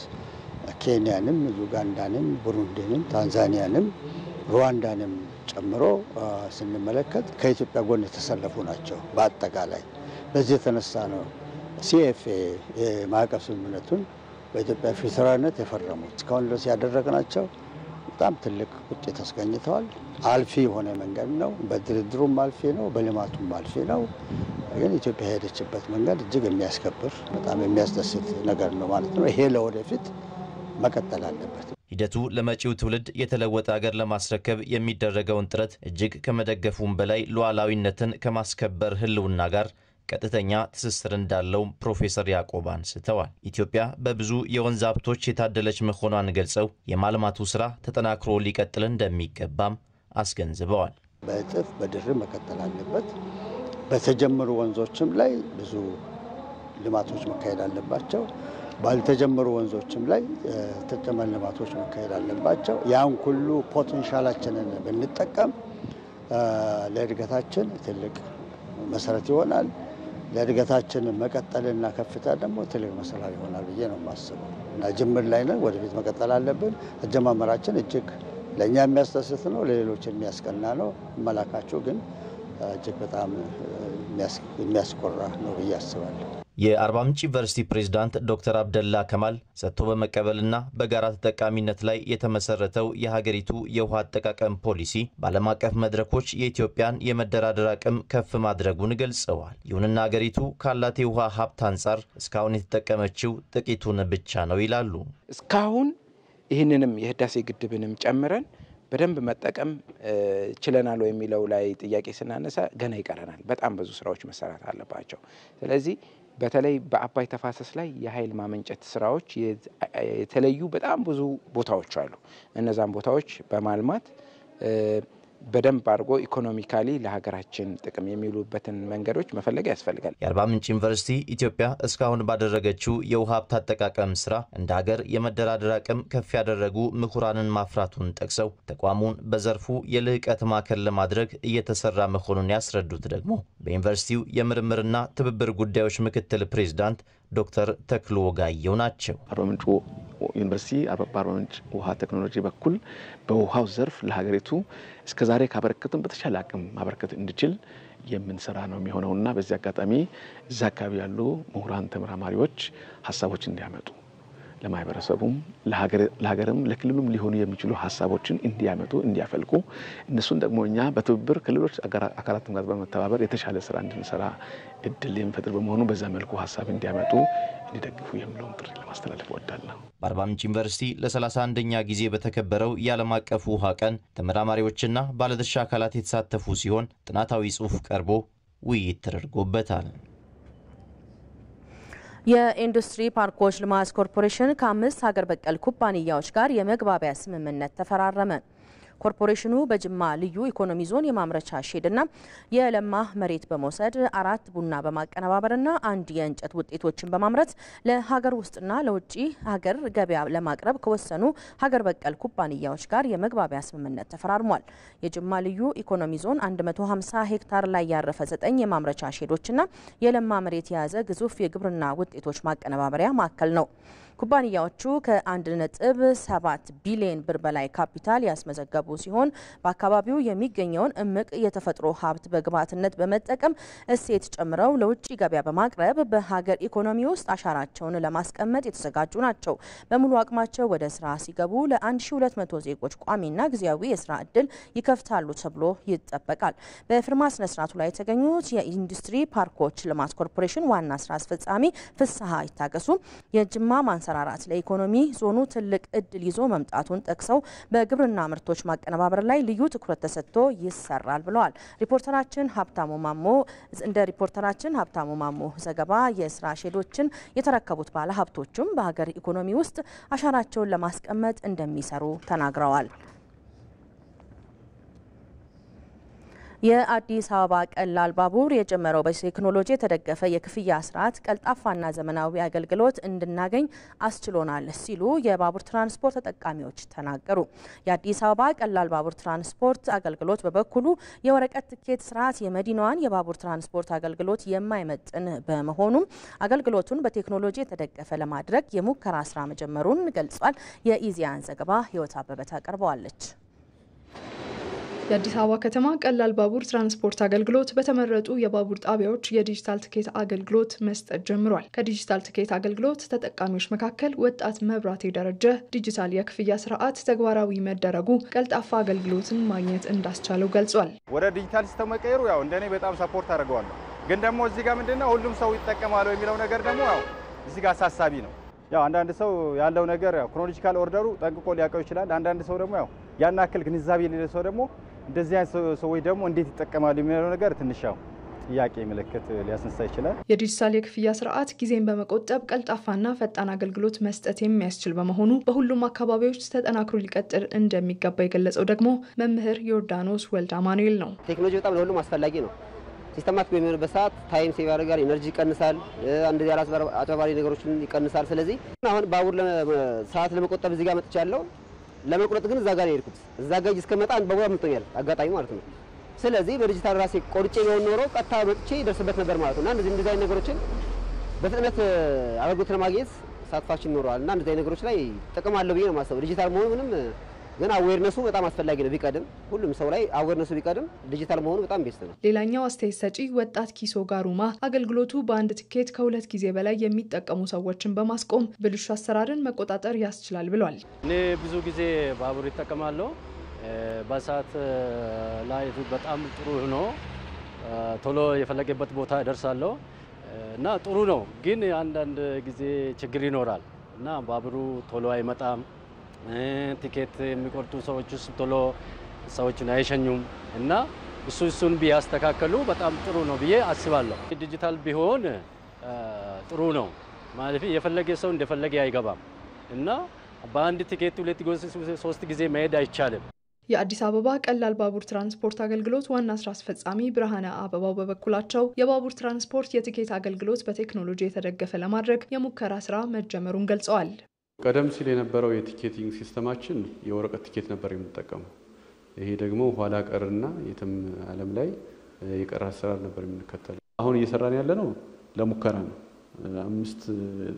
ኬንያንም ዩጋንዳንም ቡሩንዲንም ታንዛኒያንም ሩዋንዳንም ጨምሮ ስንመለከት ከኢትዮጵያ ጎን የተሰለፉ ናቸው። በአጠቃላይ በዚህ የተነሳ ነው ሲኤፍኤ የማዕቀፍ ስምምነቱን በኢትዮጵያ ፌዴራልነት የፈረሙት። እስካሁን ድረስ ያደረግናቸው በጣም ትልቅ ውጤት አስገኝተዋል። አልፊ የሆነ መንገድ ነው። በድርድሩም አልፊ ነው፣ በልማቱም አልፊ ነው። ግን ኢትዮጵያ ሄደችበት መንገድ እጅግ የሚያስከብር በጣም የሚያስደስት ነገር ነው ማለት ነው። ይሄ ለወደፊት መቀጠል አለበት። ሂደቱ ለመጪው ትውልድ የተለወጠ ሀገር ለማስረከብ የሚደረገውን ጥረት እጅግ ከመደገፉም በላይ ሉዓላዊነትን ከማስከበር ህልውና ጋር ቀጥተኛ ትስስር እንዳለው ፕሮፌሰር ያዕቆብ አንስተዋል። ኢትዮጵያ በብዙ የወንዝ ሀብቶች የታደለች መሆኗን ገልጸው የማልማቱ ስራ ተጠናክሮ ሊቀጥል እንደሚገባም አስገንዝበዋል። በእጥፍ በድርብ መቀጠል አለበት። በተጀመሩ ወንዞችም ላይ ብዙ ልማቶች መካሄድ አለባቸው። ባልተጀመሩ ወንዞችም ላይ ተጨማሪ ልማቶች መካሄድ አለባቸው። ያን ሁሉ ፖቴንሻላችንን ብንጠቀም ለእድገታችን ትልቅ መሰረት ይሆናል። ለእድገታችን መቀጠልና ከፍታ ደግሞ ትልቅ መሰላል ይሆናል ብዬ ነው የማስበው እና ጅምር ላይ ነን። ወደፊት መቀጠል አለብን። አጀማመራችን እጅግ ለእኛ የሚያስደስት ነው፣ ለሌሎች የሚያስቀና ነው። መላካቸው ግን እጅግ በጣም የሚያስቆራ ነው ብዬ አስባለሁ። የአርባ ምንጭ ዩኒቨርሲቲ ፕሬዝዳንት ዶክተር አብደላ ከማል ሰጥቶ በመቀበልና በጋራ ተጠቃሚነት ላይ የተመሰረተው የሀገሪቱ የውሃ አጠቃቀም ፖሊሲ በዓለም አቀፍ መድረኮች የኢትዮጵያን የመደራደር አቅም ከፍ ማድረጉን ገልጸዋል። ይሁንና ሀገሪቱ ካላት የውሃ ሀብት አንጻር እስካሁን የተጠቀመችው ጥቂቱን ብቻ ነው ይላሉ። እስካሁን ይህንንም የህዳሴ ግድብንም ጨምረን በደንብ መጠቀም ችለናል የሚለው ላይ ጥያቄ ስናነሳ ገና ይቀረናል። በጣም ብዙ ስራዎች መሰራት አለባቸው። ስለዚህ በተለይ በአባይ ተፋሰስ ላይ የኃይል ማመንጨት ስራዎች የተለዩ በጣም ብዙ ቦታዎች አሉ። እነዛን ቦታዎች በማልማት በደንብ አድርጎ ኢኮኖሚካሊ ለሀገራችን ጥቅም የሚውሉበትን መንገዶች መፈለግ ያስፈልጋል። የአርባ ምንጭ ዩኒቨርሲቲ ኢትዮጵያ እስካሁን ባደረገችው የውሃ ሀብት አጠቃቀም ስራ እንደ ሀገር የመደራደር አቅም ከፍ ያደረጉ ምሁራንን ማፍራቱን ጠቅሰው ተቋሙን በዘርፉ የልህቀት ማዕከል ለማድረግ እየተሰራ መሆኑን ያስረዱት ደግሞ በዩኒቨርሲቲው የምርምርና ትብብር ጉዳዮች ምክትል ፕሬዝዳንት ዶክተር ተክሎ ወጋየው ናቸው። አርባ ምንጭ ዩኒቨርሲቲ በአርባ ምንጭ ውሃ ቴክኖሎጂ በኩል በውሃው ዘርፍ ለሀገሪቱ እስከዛሬ ካበረከቱን በተሻለ አቅም ማበረከት እንዲችል የምንሰራ ነው የሚሆነውና በዚህ አጋጣሚ እዛ አካባቢ ያሉ ምሁራን ተመራማሪዎች ሀሳቦች እንዲያመጡ ለማህበረሰቡም ለሀገርም ለክልሉም ሊሆኑ የሚችሉ ሀሳቦችን እንዲያመጡ እንዲያፈልቁ እነሱን ደግሞ እኛ በትብብር ክልሎች አካላትም ጋር በመተባበር የተሻለ ስራ እንድንሰራ እድል የሚፈጥር በመሆኑ በዛ መልኩ ሀሳብ እንዲያመጡ እንዲደግፉ የሚለውን ጥሪ ለማስተላለፍ እወዳለሁ። በአርባ ምንጭ ዩኒቨርሲቲ ለ31ኛ ጊዜ በተከበረው የዓለም አቀፍ ውሃ ቀን ተመራማሪዎችና ባለድርሻ አካላት የተሳተፉ ሲሆን ጥናታዊ ጽሑፍ ቀርቦ ውይይት ተደርጎበታል። የኢንዱስትሪ ፓርኮች ልማት ኮርፖሬሽን ከ5 ሀገር በቀል ኩባንያዎች ጋር የመግባቢያ ስምምነት ተፈራረመ። ኮርፖሬሽኑ በጅማ ልዩ ኢኮኖሚ ዞን የማምረቻ ሼድና የለማ መሬት በመውሰድ 4 ቡና በማቀነባበርና 1 የእንጨት ውጤቶችን በማምረት ለሀገር ውስጥና ለውጭ ሀገር ገበያ ለማቅረብ ከወሰኑ ሀገር በቀል ኩባንያዎች ጋር የመግባቢያ ስምምነት ተፈራርሟል። የጅማ ልዩ ኢኮኖሚ ዞን 150 ሄክታር ላይ ያረፈ 9 የማምረቻ ሼዶችና የለማ መሬት የያዘ ግዙፍ የግብርና ውጤቶች ማቀነባበሪያ ማዕከል ነው። ኩባንያዎቹ ከ1.7 ቢሊዮን ብር በላይ ካፒታል ያስመዘገቡ ሲሆን በአካባቢው የሚገኘውን እምቅ የተፈጥሮ ሀብት በግብዓትነት በመጠቀም እሴት ጨምረው ለውጭ ገበያ በማቅረብ በሀገር ኢኮኖሚ ውስጥ አሻራቸውን ለማስቀመጥ የተዘጋጁ ናቸው። በሙሉ አቅማቸው ወደ ስራ ሲገቡ ለ1200 ዜጎች ቋሚና ጊዜያዊ የስራ እድል ይከፍታሉ ተብሎ ይጠበቃል። በፊርማ ስነ ስርዓቱ ላይ የተገኙት የኢንዱስትሪ ፓርኮች ልማት ኮርፖሬሽን ዋና ስራ አስፈጻሚ ፍስሐ ይታገሱ የጅማ ማንሰራራት ለኢኮኖሚ ዞኑ ትልቅ እድል ይዞ መምጣቱን ጠቅሰው በግብርና ምርቶች ማቀነባበር ላይ ልዩ ትኩረት ተሰጥቶ ይሰራል ብለዋል። ሪፖርተራችን ሀብታሙ ማሞ ዘገባ የስራ ሼዶችን የተረከቡት ባለ ሀብቶችም በሀገር ኢኮኖሚ ውስጥ አሻራቸውን ለማስቀመጥ እንደሚሰሩ ተናግረዋል። የአዲስ አበባ ቀላል ባቡር የጀመረው በቴክኖሎጂ የተደገፈ የክፍያ ስርዓት ቀልጣፋና ዘመናዊ አገልግሎት እንድናገኝ አስችሎናል ሲሉ የባቡር ትራንስፖርት ተጠቃሚዎች ተናገሩ። የአዲስ አበባ ቀላል ባቡር ትራንስፖርት አገልግሎት በበኩሉ የወረቀት ትኬት ስርዓት የመዲናዋን የባቡር ትራንስፖርት አገልግሎት የማይመጥን በመሆኑም አገልግሎቱን በቴክኖሎጂ የተደገፈ ለማድረግ የሙከራ ስራ መጀመሩን ገልጿል። የኢዚያን ዘገባ ህይወት አበበ ታቀርበዋለች። የአዲስ አበባ ከተማ ቀላል ባቡር ትራንስፖርት አገልግሎት በተመረጡ የባቡር ጣቢያዎች የዲጂታል ትኬት አገልግሎት መስጠት ጀምሯል። ከዲጂታል ትኬት አገልግሎት ተጠቃሚዎች መካከል ወጣት መብራቴ ደረጀ ዲጂታል የክፍያ ስርዓት ተግባራዊ መደረጉ ቀልጣፋ አገልግሎትን ማግኘት እንዳስቻለው ገልጿል። ወደ ዲጂታል ሲስተም መቀየሩ ያው እንደኔ በጣም ሰፖርት አድርገዋለሁ። ግን ደግሞ እዚህ ጋር ምንድነው ሁሉም ሰው ይጠቀማል የሚለው ነገር ደግሞ ያው እዚህ ጋር አሳሳቢ ነው። ያው አንዳንድ ሰው ያለው ነገር ያው ክሮኖሎጂካል ኦርደሩ ጠንቅቆ ሊያውቀው ይችላል። አንዳንድ ሰው ደግሞ ያው ያን ያክል ግንዛቤ የሌለው ሰው ደግሞ እንደዚህ አይነት ሰዎች ደግሞ እንዴት ይጠቀማሉ የሚለው ነገር ትንሽ ያው ጥያቄ ምልክት ሊያስነሳ ይችላል። የዲጂታል የክፍያ ስርዓት ጊዜን በመቆጠብ ቀልጣፋና ፈጣን አገልግሎት መስጠት የሚያስችል በመሆኑ በሁሉም አካባቢዎች ተጠናክሮ ሊቀጥል እንደሚገባ የገለጸው ደግሞ መምህር ዮርዳኖስ ወልደ አማኑኤል ነው። ቴክኖሎጂ በጣም ለሁሉም አስፈላጊ ነው። ሲስተማቲክ በሚሆንበት ሰዓት ታይም ሴቭ ያደርጋል፣ ኤነርጂ ይቀንሳል፣ አንድ ያራስ አጭበርባሪ ነገሮችን ይቀንሳል። ስለዚህ አሁን ባቡር ሰዓት ለመቆጠብ እዚህ ጋር መጥቻለሁ። ለመቁረጥ ግን እዛ ጋር ነው የሄድኩት። እዛ ጋር እስከመጣ አንድ ባቡር አምጥቶኛል አጋጣሚ ማለት ነው። ስለዚህ በዲጂታል ራሴ ቆርጬ ቢሆን ኖሮ ቀጥታ መጥቼ ይደርስበት ነበር ማለት ነው። እና እንደዚህ አይነት ነገሮችን በፍጥነት አገልግሎት ለማግኘት ሳትፋችን ኖረዋል እና እንደዚህ አይነት ነገሮች ላይ ጥቅም አለው ብዬ ነው የማስበው። ዲጂታል መሆኑ ምንም ግን አዌርነሱ በጣም አስፈላጊ ነው። ቢቀድም ሁሉም ሰው ላይ አዌርነሱ ቢቀድም ዲጂታል መሆኑ በጣም ቤስት ነው። ሌላኛው አስተያየት ሰጪ ወጣት ኪሶ ጋሩማ አገልግሎቱ በአንድ ትኬት ከ2 ጊዜ በላይ የሚጠቀሙ ሰዎችን በማስቆም ብልሹ አሰራርን መቆጣጠር ያስችላል ብሏል። እኔ ብዙ ጊዜ ባቡር ይጠቀማለሁ። በሰዓት ላይ በጣም ጥሩ ነው። ቶሎ የፈለገበት ቦታ ደርሳለሁ እና ጥሩ ነው። ግን አንዳንድ ጊዜ ችግር ይኖራል እና ባቡሩ ቶሎ አይመጣም። ቲኬት የሚቆርጡ ሰዎች ቶሎ ሰዎችን አይሸኙም እና እሱን ቢያስተካከሉ በጣም ጥሩ ነው ብዬ አስባለሁ። ዲጂታል ቢሆን ጥሩ ነው ማለት የፈለገ ሰው እንደፈለገ አይገባም እና በአንድ ቲኬት 2-3 ጊዜ መሄድ አይቻልም። የአዲስ አበባ ቀላል ባቡር ትራንስፖርት አገልግሎት ዋና ስራ አስፈጻሚ ብርሃነ አበባው በበኩላቸው የባቡር ትራንስፖርት የቲኬት አገልግሎት በቴክኖሎጂ የተደገፈ ለማድረግ የሙከራ ስራ መጀመሩን ገልጸዋል። ቀደም ሲል የነበረው የቲኬቲንግ ሲስተማችን የወረቀት ቲኬት ነበር የምንጠቀመው። ይሄ ደግሞ ኋላ ቀርና የትም ዓለም ላይ የቀረ አሰራር ነበር የምንከተለው። አሁን እየሰራን ያለ ነው ለሙከራ ነው። 5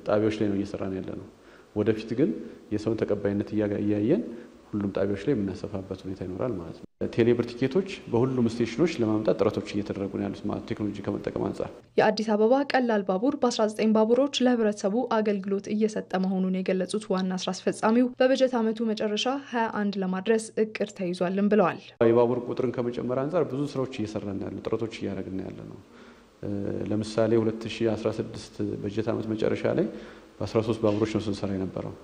ጣቢያዎች ላይ ነው እየሰራን ያለ ነው። ወደፊት ግን የሰውን ተቀባይነት እያየን ሁሉም ጣቢያዎች ላይ የምናሰፋበት ሁኔታ ይኖራል ማለት ነው። ቴሌብር ቲኬቶች በሁሉም ስቴሽኖች ለማምጣት ጥረቶች እየተደረጉ ነው ያሉት ማለት ቴክኖሎጂ ከመጠቀም አንጻር። የአዲስ አበባ ቀላል ባቡር በ19 ባቡሮች ለህብረተሰቡ አገልግሎት እየሰጠ መሆኑን የገለጹት ዋና ስራ አስፈጻሚው በበጀት ዓመቱ መጨረሻ 21 ለማድረስ እቅድ ተይዟልን ብለዋል። የባቡር ቁጥርን ከመጨመር አንጻር ብዙ ስራዎች እየሰራን ያለ ጥረቶች እያደረግን ያለ ነው። ለምሳሌ 2016 በጀት ዓመት መጨረሻ ላይ በ13 ባቡሮች ነው ስንሰራ የነበረው።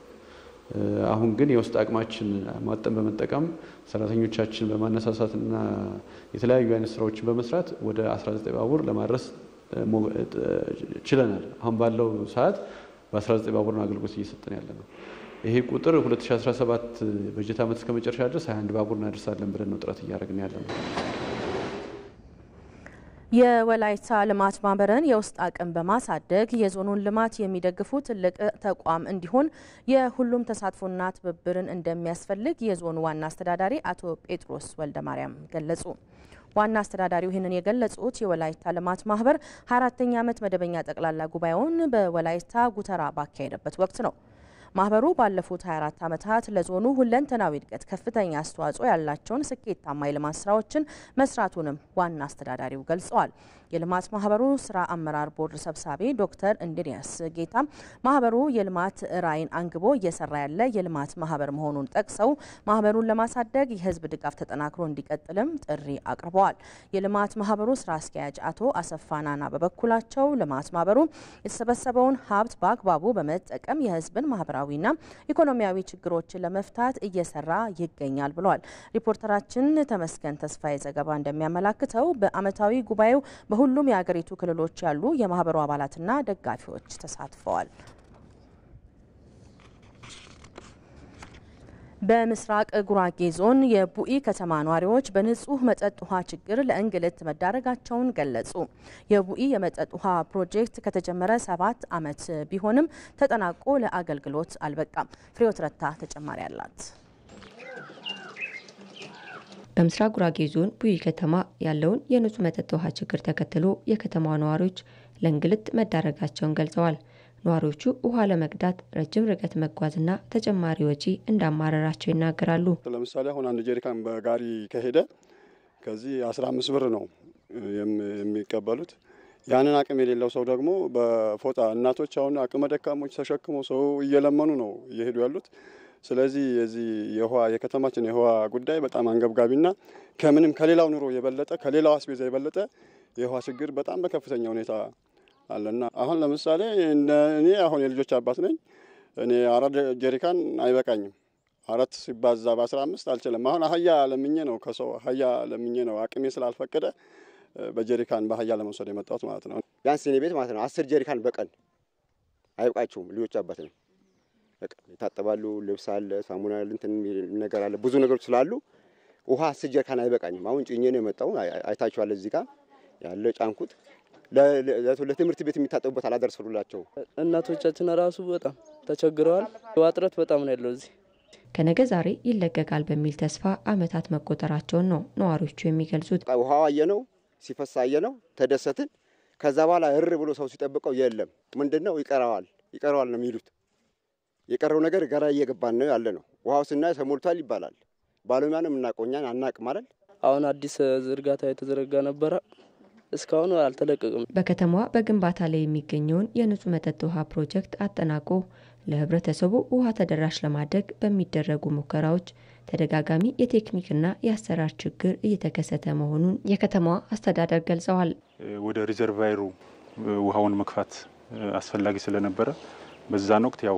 አሁን ግን የውስጥ አቅማችን ማጠን በመጠቀም ሰራተኞቻችን በማነሳሳትና የተለያዩ አይነት ስራዎችን በመስራት ወደ 19 ባቡር ለማድረስ ችለናል። አሁን ባለው ሰዓት በ19 ባቡር አገልግሎት እየሰጠን ያለ ነው። ይሄ ቁጥር 2017 በጀት ዓመት እስከ መጨረሻ ድረስ 21 ባቡር እናደርሳለን ብለን ነው ጥረት እያደረግን ያለነው። የወላይታ ልማት ማህበርን የውስጥ አቅም በማሳደግ የዞኑን ልማት የሚደግፉ ትልቅ ተቋም እንዲሆን የሁሉም ተሳትፎና ትብብርን እንደሚያስፈልግ የዞኑ ዋና አስተዳዳሪ አቶ ጴጥሮስ ወልደማርያም ገለጹ። ዋና አስተዳዳሪው ይህንን የገለጹት የወላይታ ልማት ማህበር 24ኛ ዓመት መደበኛ ጠቅላላ ጉባኤውን በወላይታ ጉተራ ባካሄደበት ወቅት ነው። ማህበሩ ባለፉት 24 ዓመታት ለዞኑ ሁለንተናዊ እድገት ከፍተኛ አስተዋጽኦ ያላቸውን ስኬታማ የልማት ስራዎችን መስራቱንም ዋና አስተዳዳሪው ገልጸዋል። የልማት ማህበሩ ስራ አመራር ቦርድ ሰብሳቢ ዶክተር እንድሪያስ ጌታ ማህበሩ የልማት ራዕይን አንግቦ እየሰራ ያለ የልማት ማህበር መሆኑን ጠቅሰው ማህበሩን ለማሳደግ የህዝብ ድጋፍ ተጠናክሮ እንዲቀጥልም ጥሪ አቅርበዋል። የልማት ማህበሩ ስራ አስኪያጅ አቶ አሰፋናና በበኩላቸው ልማት ማህበሩ የተሰበሰበውን ሀብት በአግባቡ በመጠቀም የህዝብን ማህበራዊና ኢኮኖሚያዊ ችግሮችን ለመፍታት እየሰራ ይገኛል ብለዋል። ሪፖርተራችን ተመስገን ተስፋዬ ዘገባ እንደሚያመላክተው በአመታዊ ጉባኤው በሁሉም የሀገሪቱ ክልሎች ያሉ የማህበሩ አባላትና ደጋፊዎች ተሳትፈዋል። በምስራቅ ጉራጌ ዞን የቡኢ ከተማ ነዋሪዎች በንጹህ መጠጥ ውሃ ችግር ለእንግልት መዳረጋቸውን ገለጹ። የቡኢ የመጠጥ ውሃ ፕሮጀክት ከተጀመረ 7 ዓመት ቢሆንም ተጠናቆ ለአገልግሎት አልበቃም። ፍሬዎት ረታ ተጨማሪ አላት። በምስራቅ ጉራጌ ዞን ቡኢ ከተማ ያለውን የንጹህ መጠጥ ውሃ ችግር ተከትሎ የከተማዋ ነዋሪዎች ለእንግልት መዳረጋቸውን ገልጸዋል። ነዋሪዎቹ ውሃ ለመቅዳት ረጅም ርቀት መጓዝና ተጨማሪ ወጪ እንዳማረራቸው ይናገራሉ። ለምሳሌ አሁን አንድ ጀሪካን በጋሪ ከሄደ ከዚህ 15 ብር ነው የሚቀበሉት። ያንን አቅም የሌለው ሰው ደግሞ በፎጣ እናቶች አሁን አቅመ ደካሞች ተሸክመው ሰው እየለመኑ ነው እየሄዱ ያሉት። ስለዚህ የዚህ የከተማችን የውሃ ጉዳይ በጣም አንገብጋቢና ከምንም ከሌላው ኑሮ የበለጠ ከሌላው አስቤዛ የበለጠ የውሃ ችግር በጣም በከፍተኛ ሁኔታ አለና አሁን ለምሳሌ እኔ አሁን የልጆች አባት ነኝ። እኔ 4 ጀሪካን አይበቃኝም። 4 ሲባዛ በ15 አልችልም። አሁን አህያ ለምኜ ነው ከሰው አህያ ለምኜ ነው አቅሜ ስላልፈቀደ በጀሪካን በአህያ ለመውሰድ የመጣሁት ማለት ነው። ቢያንስ እኔ ቤት ማለት ነው 10 ጀሪካን በቀን አይበቃቸውም። ልጆች አባት ነኝ። ይታጠባሉ፣ ልብስ አለ፣ ሳሙና እንትን ነገር አለ፣ ብዙ ነገሮች ስላሉ ውሃ 10 ጀሪካን አይበቃኝም። አሁን ጭኜ ነው የመጣው። አይታችኋል እዚህ ጋር ያለ ጫንኩት ለትምህርት ቤት የሚታጠቡበት አላደረሰሉላቸው። እናቶቻችን ራሱ በጣም ተቸግረዋል። ዋጥረት በጣም ነው ያለው እዚህ። ከነገ ዛሬ ይለቀቃል በሚል ተስፋ አመታት መቆጠራቸውን ነው ነዋሪዎቹ የሚገልጹት። ውሃው አየነው፣ ሲፈሳ አየነው፣ ተደሰትን። ከዛ በኋላ እር ብሎ ሰው ሲጠብቀው የለም ምንድነው ይቀራዋል ነው የሚሉት። የቀረው ነገር ገራ እየገባን ነው ያለ ነው። ውሃው ስናይ ተሞልቷል ይባላል። ባለሙያንም እናቆኛን አናቅም አይደል። አሁን አዲስ ዝርጋታ የተዘረጋ ነበረ እስካሁን አልተለቀቀም። በከተማዋ በግንባታ ላይ የሚገኘውን የንጹህ መጠጥ ውሃ ፕሮጀክት አጠናቆ ለህብረተሰቡ ውሃ ተደራሽ ለማድረግ በሚደረጉ ሙከራዎች ተደጋጋሚ የቴክኒክና የአሰራር ችግር እየተከሰተ መሆኑን የከተማዋ አስተዳደር ገልጸዋል። ወደ ሪዘርቫይሩ ውሃውን መክፋት አስፈላጊ ስለነበረ በዛን ወቅት ያው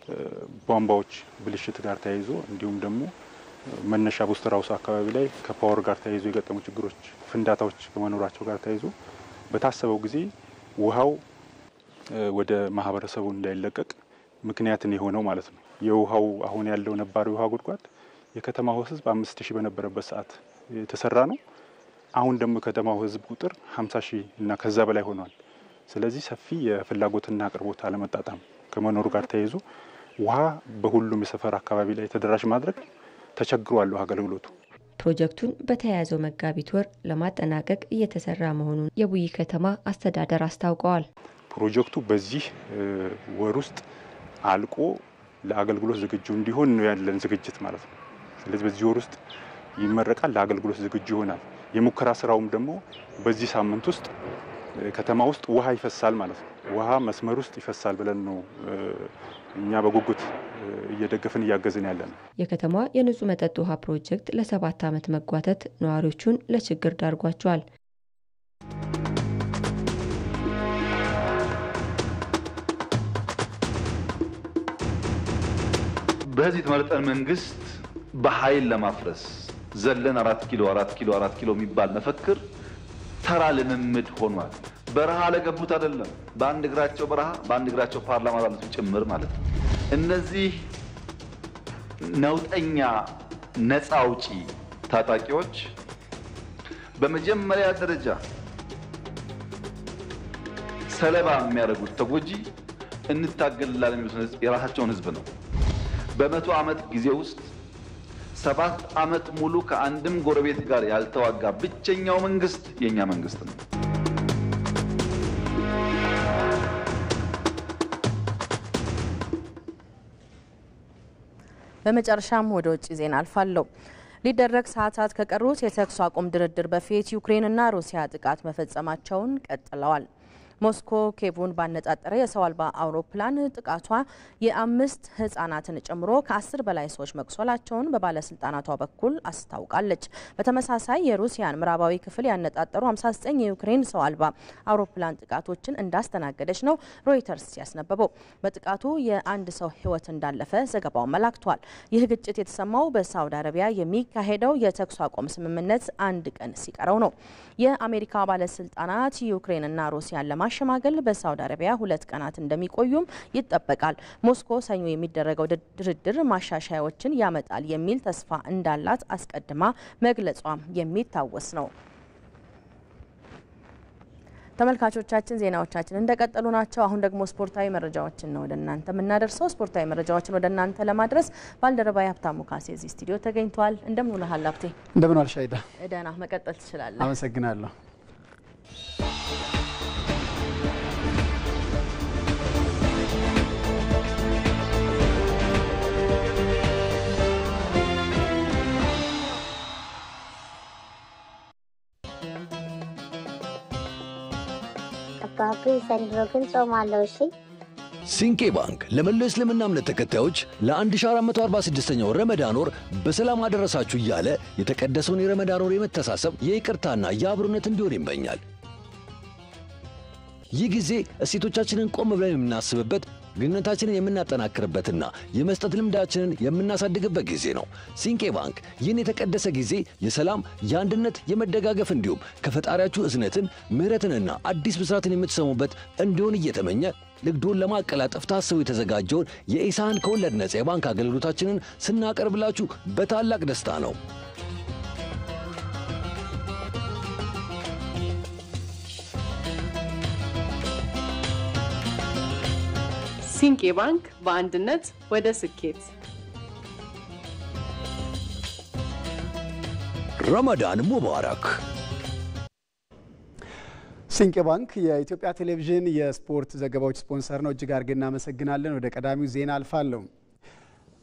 ከቧንቧዎች ብልሽት ጋር ተያይዞ እንዲሁም ደግሞ መነሻ ቡስተር ሃውስ አካባቢ ላይ ከፓወር ጋር ተያይዞ የገጠሙ ችግሮች ፍንዳታዎች ከመኖራቸው ጋር ተያይዞ በታሰበው ጊዜ ውሃው ወደ ማህበረሰቡ እንዳይለቀቅ ምክንያትን የሆነው ማለት ነው። የውሃው አሁን ያለው ነባሪ ውሃ ጉድጓድ የከተማው ህዝብ 5000 በነበረበት ሰዓት የተሰራ ነው። አሁን ደግሞ ከተማው ህዝብ ቁጥር 50000 እና ከዛ በላይ ሆኗል። ስለዚህ ሰፊ የፍላጎትና አቅርቦት አለመጣጣም ከመኖሩ ጋር ተያይዞ ውሃ በሁሉም የሰፈር አካባቢ ላይ ተደራሽ ማድረግ ተቸግሯል አገልግሎቱ። ፕሮጀክቱን በተያያዘው መጋቢት ወር ለማጠናቀቅ እየተሰራ መሆኑን የቡኢ ከተማ አስተዳደር አስታውቀዋል። ፕሮጀክቱ በዚህ ወር ውስጥ አልቆ ለአገልግሎት ዝግጁ እንዲሆን ነው ያለን ዝግጅት ማለት ነው። ስለዚህ በዚህ ወር ውስጥ ይመረቃል፣ ለአገልግሎት ዝግጁ ይሆናል። የሙከራ ስራውም ደግሞ በዚህ ሳምንት ውስጥ ከተማ ውስጥ ውሃ ይፈሳል ማለት ነው። ውሃ መስመር ውስጥ ይፈሳል ብለን ነው እኛ በጉጉት እየደገፍን እያገዝን ያለን። የከተማዋ የንጹህ መጠጥ ውሃ ፕሮጀክት ለ7 ዓመት መጓተት ነዋሪዎቹን ለችግር ዳርጓቸዋል። በዚህ የተመረጠን መንግስት በኃይል ለማፍረስ ዘለን 4 ኪሎ የሚባል መፈክር ተራ ልምምድ ሆኗል። በረሃ ለገቡት አይደለም፣ በአንድ እግራቸው በረሃ በአንድ እግራቸው ፓርላማ ላሉት ጭምር ማለት ነው። እነዚህ ነውጠኛ ነፃ አውጪ ታጣቂዎች በመጀመሪያ ደረጃ ሰለባ የሚያደርጉት ተጎጂ እንታገላለን የሚሉት የራሳቸውን ህዝብ ነው። በመቶ ዓመት ጊዜ ውስጥ 7 ዓመት ሙሉ ከአንድም ጎረቤት ጋር ያልተዋጋ ብቸኛው መንግስት የኛ መንግስት ነው። በመጨረሻም ወደ ውጭ ዜና አልፋለሁ። ሊደረግ ሰዓታት ከቀሩት የተኩስ አቁም ድርድር በፊት ዩክሬንና ሩሲያ ጥቃት መፈጸማቸውን ቀጥለዋል። ሞስኮ ኬቡን ባነጣጠረ የሰው አልባ አውሮፕላን ጥቃቷ የ5 ህጻናትን ጨምሮ ከ10 በላይ ሰዎች መቁሰላቸውን በባለስልጣናቷ በኩል አስታውቃለች። በተመሳሳይ የሩሲያን ምዕራባዊ ክፍል ያነጣጠሩ 59 የዩክሬን ሰው አልባ አውሮፕላን ጥቃቶችን እንዳስተናገደች ነው ሮይተርስ ያስነበበው። በጥቃቱ የአንድ ሰው ህይወት እንዳለፈ ዘገባው መላክቷል። ይህ ግጭት የተሰማው በሳውዲ አረቢያ የሚካሄደው የተኩስ አቁም ስምምነት አንድ ቀን ሲቀረው ነው። የአሜሪካ ባለስልጣናት ዩክሬንና ሩሲያን ለማሸማገል በሳውዲ አረቢያ 2 ቀናት እንደሚቆዩም ይጠበቃል። ሞስኮ ሰኞ የሚደረገው ድርድር ማሻሻያዎችን ያመጣል የሚል ተስፋ እንዳላት አስቀድማ መግለጿም የሚታወስ ነው። ተመልካቾቻችን ዜናዎቻችን እንደቀጠሉ ናቸው። አሁን ደግሞ ስፖርታዊ መረጃዎችን ነው ወደ እናንተ የምናደርሰው። ስፖርታዊ መረጃዎችን ወደ እናንተ ለማድረስ ባልደረባዬ ሀብታሙ ካሴ እዚህ ስቱዲዮ ተገኝቷል። እንደምን ውለሃል ሀብቴ? እንደምን ዋልሽ አይዳ? ደህና፣ መቀጠል ትችላለህ። አመሰግናለሁ። ሲንቄ ባንክ ለመላው እስልምና እምነት ተከታዮች ለ1446ኛው ረመዳን ወር በሰላም አደረሳችሁ እያለ የተቀደሰውን የረመዳን ወር የመተሳሰብ የይቅርታና የአብሮነት እንዲሆን ይመኛል። ይህ ጊዜ እሴቶቻችንን ቆም ብለን የምናስብበት፣ ግንኙነታችንን የምናጠናክርበትና የመስጠት ልምዳችንን የምናሳድግበት ጊዜ ነው። ሲንቄ ባንክ ይህን የተቀደሰ ጊዜ የሰላም፣ የአንድነት፣ የመደጋገፍ እንዲሁም ከፈጣሪያችሁ እዝነትን፣ ምሕረትንና አዲስ ብስራትን የምትሰሙበት እንዲሆን እየተመኘ ንግዶን ለማቀላጠፍ ታስቦ የተዘጋጀውን የኢሳን ከወለድ ነጻ የባንክ አገልግሎታችንን ስናቀርብላችሁ በታላቅ ደስታ ነው። ሲንቄ ባንክ በአንድነት ወደ ስኬት። ረመዳን ሙባረክ። ሲንቄ ባንክ የኢትዮጵያ ቴሌቪዥን የስፖርት ዘገባዎች ስፖንሰር ነው። እጅግ አድርገን እናመሰግናለን። ወደ ቀዳሚው ዜና አልፋለሁ።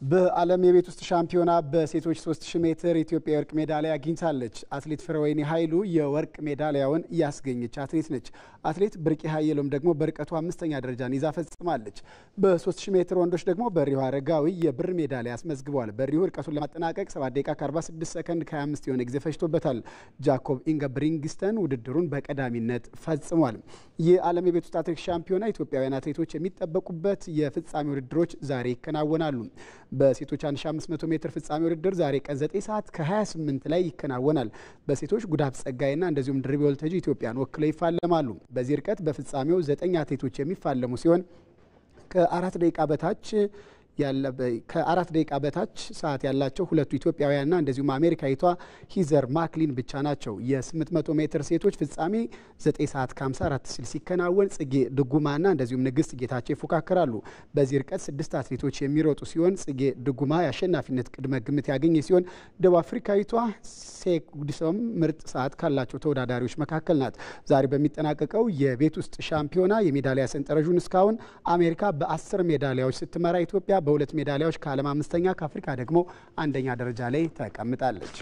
በዓለም የቤት ውስጥ ሻምፒዮና በሴቶች 3000 ሜትር ኢትዮጵያ የወርቅ ሜዳሊያ አግኝታለች። አትሌት ፍሬወይኒ ኃይሉ የወርቅ ሜዳሊያውን ያስገኘች አትሌት ነች። አትሌት ብርቄ ኃይሎም ደግሞ በርቀቱ 5ኛ ደረጃን ይዛ ፈጽማለች። በ3000 ሜትር ወንዶች ደግሞ በሪሁ አረጋዊ የብር ሜዳሊያ አስመዝግበዋል። በሪሁ ርቀቱን ለማጠናቀቅ 7 ደቂቃ ከ46 ሰከንድ ከ25 የሆነ ጊዜ ፈጅቶበታል። ጃኮብ ኢንገብሪንግስተን ውድድሩን በቀዳሚነት ፈጽሟል። የዓለም የቤት ውስጥ አትሌቲክስ ሻምፒዮና ኢትዮጵያውያን አትሌቶች የሚጠበቁበት የፍጻሜ ውድድሮች ዛሬ ይከናወናሉ። በሴቶች 1500 ሜትር ፍጻሜ ውድድር ዛሬ ቀን 9 ሰዓት ከ28 ላይ ይከናወናል። በሴቶች ጉዳፍ ጸጋይና እንደዚሁም ድርቤ ወልተጂ ኢትዮጵያን ወክለው ይፋለማሉ። በዚህ ርቀት በፍጻሜው 9 አትሌቶች የሚፋለሙ ሲሆን ከ4 ደቂቃ በታች ሰዓት ያላቸው ሁለቱ ኢትዮጵያውያንና እንደዚሁም አሜሪካዊቷ ሂዘር ማክሊን ብቻ ናቸው። የ800 ሜትር ሴቶች ፍጻሜ 9 ሰዓት ከ54 ሲል ሲከናወን ጽጌ ድጉማና እንደዚሁም ንግስት ጌታቸው ይፎካከራሉ። በዚህ ርቀት 6 አትሌቶች የሚሮጡ ሲሆን ጽጌ ድጉማ የአሸናፊነት ቅድመ ግምት ያገኘ ሲሆን ደቡብ አፍሪካዊቷ ሴጉዲሶም ምርጥ ሰዓት ካላቸው ተወዳዳሪዎች መካከል ናት። ዛሬ በሚጠናቀቀው የቤት ውስጥ ሻምፒዮና የሜዳሊያ ሰንጠረዡን እስካሁን አሜሪካ በ10 ሜዳሊያዎች ስትመራ ኢትዮጵያ በ2 ሜዳሊያዎች ከዓለም 5ኛ ከአፍሪካ ደግሞ 1ኛ ደረጃ ላይ ተቀምጣለች።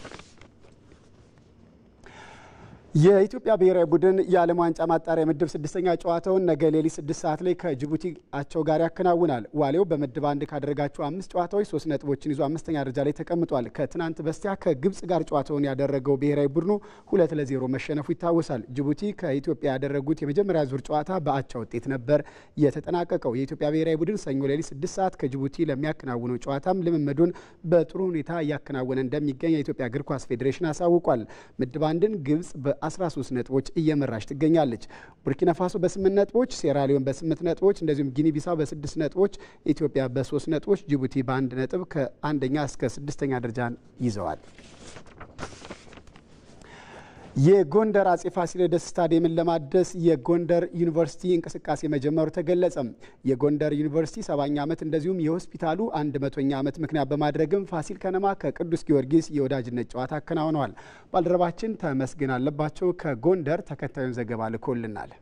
የኢትዮጵያ ብሔራዊ ቡድን የዓለም ዋንጫ ማጣሪያ ምድብ 6ኛ ጨዋታውን ነገ ሌሊት 6 ሰዓት ላይ ከጅቡቲ አቻው ጋር ያከናውናል። ዋሌው በምድብ 1 ካደረጋቸው 5 ጨዋታዎች 3 ነጥቦችን ይዞ 5ኛ ደረጃ ላይ ተቀምጧል። ከትናንት በስቲያ ከግብጽ ጋር ጨዋታውን ያደረገው ብሔራዊ ቡድኑ 2-0 መሸነፉ ይታወሳል። ጅቡቲ ከኢትዮጵያ ያደረጉት የመጀመሪያ ዙር ጨዋታ በአቻ ውጤት ነበር የተጠናቀቀው። የኢትዮጵያ ብሔራዊ ቡድን ሰኞ ሌሊት 6 ሰዓት ከጅቡቲ ለሚያከናውነው ጨዋታም ልምምዱን በጥሩ ሁኔታ እያከናወነ እንደሚገኝ የኢትዮጵያ እግር ኳስ ፌዴሬሽን አሳውቋል። ምድብ 1ን ግብጽ በ13 ነጥቦች እየመራች ትገኛለች። ቡርኪና ፋሶ በ8 ነጥቦች፣ ሴራሊዮን በ8 ነጥቦች እንደዚሁም ጊኒ ቢሳው በ6 ነጥቦች፣ ኢትዮጵያ በ3 ነጥቦች፣ ጅቡቲ በ1 ነጥብ ከአንደኛ እስከ 6ኛ ደረጃን ይዘዋል። የጎንደር አጼ ፋሲለደስ ስታዲየምን ለማደስ የጎንደር ዩኒቨርሲቲ እንቅስቃሴ መጀመሩ ተገለጸ። የጎንደር ዩኒቨርሲቲ 70ኛ ዓመት እንደዚሁም የሆስፒታሉ 100ኛ ዓመት ምክንያት በማድረግም ፋሲል ከነማ ከቅዱስ ጊዮርጊስ የወዳጅነት ጨዋታ አከናውነዋል። ባልደረባችን ተመስገን አለባቸው ከጎንደር ተከታዩን ዘገባ ልኮልናል።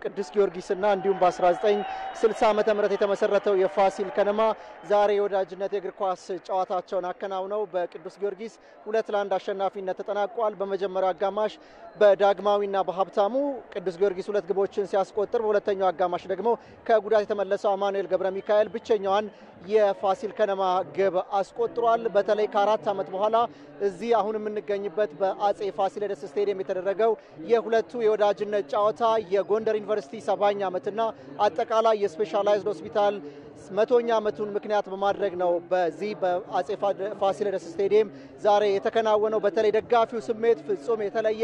ቅዱስ ጊዮርጊስና እንዲሁም በ1960 ዓመተ ምህረት የተመሰረተው የፋሲል ከነማ ዛሬ የወዳጅነት የእግር ኳስ ጨዋታቸውን አከናውነው በቅዱስ ጊዮርጊስ 2-1 አሸናፊነት ተጠናቋል። በመጀመሪያው አጋማሽ በዳግማዊና በሀብታሙ ቅዱስ ጊዮርጊስ 2 ግቦችን ሲያስቆጥር በሁለተኛው አጋማሽ ደግሞ ከጉዳት የተመለሰው አማኑኤል ገብረ ሚካኤል ብቸኛዋን የፋሲል ከነማ ግብ አስቆጥሯል። በተለይ ከ4 ዓመት በኋላ እዚህ አሁን የምንገኝበት በአጼ ፋሲለደስ ስቴዲየም የተደረገው የሁለቱ የወዳጅነት ጨዋታ የጎንደር ዩኒቨርሲቲ 70ኛ ዓመትና አጠቃላይ የስፔሻላይዝድ ሆስፒታል 100ኛ ዓመቱን ምክንያት በማድረግ ነው በዚህ በአጼ ፋሲለደስ ስቴዲየም ዛሬ የተከናወነው። በተለይ ደጋፊው ስሜት ፍጹም የተለየ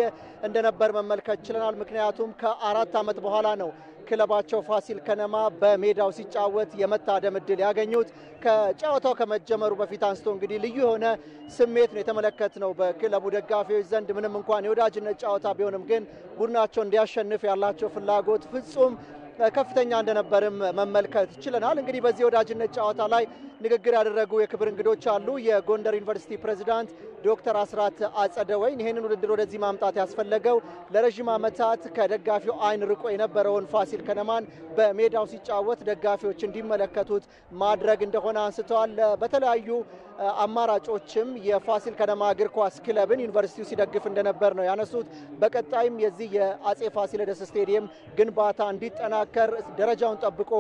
እንደነበር መመልከት ችለናል። ምክንያቱም ከ4 ዓመት በኋላ ነው ክለባቸው ፋሲል ከነማ በሜዳው ሲጫወት የመታደም እድል ያገኙት። ከጨዋታው ከመጀመሩ በፊት አንስቶ እንግዲህ ልዩ የሆነ ስሜት ነው የተመለከትነው በክለቡ ደጋፊዎች ዘንድ። ምንም እንኳን የወዳጅነት ጨዋታ ቢሆንም ግን ቡድናቸው እንዲያሸንፍ ያላቸው ፍላጎት ፍጹም ከፍተኛ እንደነበርም መመልከት ችለናል። እንግዲህ በዚህ የወዳጅነት ጨዋታ ላይ ንግግር ያደረጉ የክብር እንግዶች አሉ። የጎንደር ዩኒቨርሲቲ ፕሬዝዳንት ዶክተር አስራት አጸደወይን ይህንን ውድድር ወደዚህ ማምጣት ያስፈለገው ለረዥም ዓመታት ከደጋፊው አይን ርቆ የነበረውን ፋሲል ከነማን በሜዳው ሲጫወት ደጋፊዎች እንዲመለከቱት ማድረግ እንደሆነ አንስተዋል። በተለያዩ አማራጮችም የፋሲል ከነማ እግር ኳስ ክለብን ዩኒቨርሲቲው ሲደግፍ እንደነበር ነው ያነሱት። በቀጣይም የዚህ የአጼ ፋሲለደስ ስቴዲየም ግንባታ እንዲጠናከር ደረጃውን ጠብቆ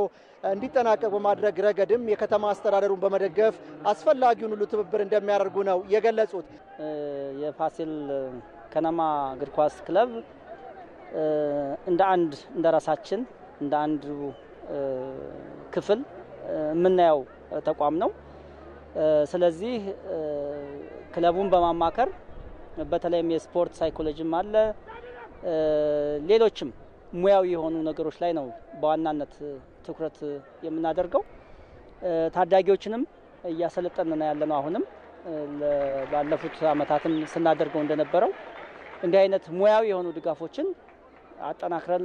እንዲጠናቀቅ በማድረግ ረገድም የከተማ አስተዳደሩን በመደገፍ አስፈላጊውን ሁሉ ትብብር እንደሚያደርጉ ነው የገለጹት። የፋሲል ከነማ እግር ኳስ ክለብ እንደ ራሳችን እንደ አንዱ ክፍል የምናየው ተቋም ነው። ስለዚህ ክለቡን በማማከር በተለይም የስፖርት ሳይኮሎጂም አለ ሌሎችም ሙያዊ የሆኑ ነገሮች ላይ ነው በዋናነት ትኩረት የምናደርገው። ታዳጊዎችንም እያሰለጠንን ያለነው አሁንም ባለፉት አመታትም ስናደርገው እንደነበረው እንዲህ አይነት ሙያዊ የሆኑ ድጋፎችን አጠናክረን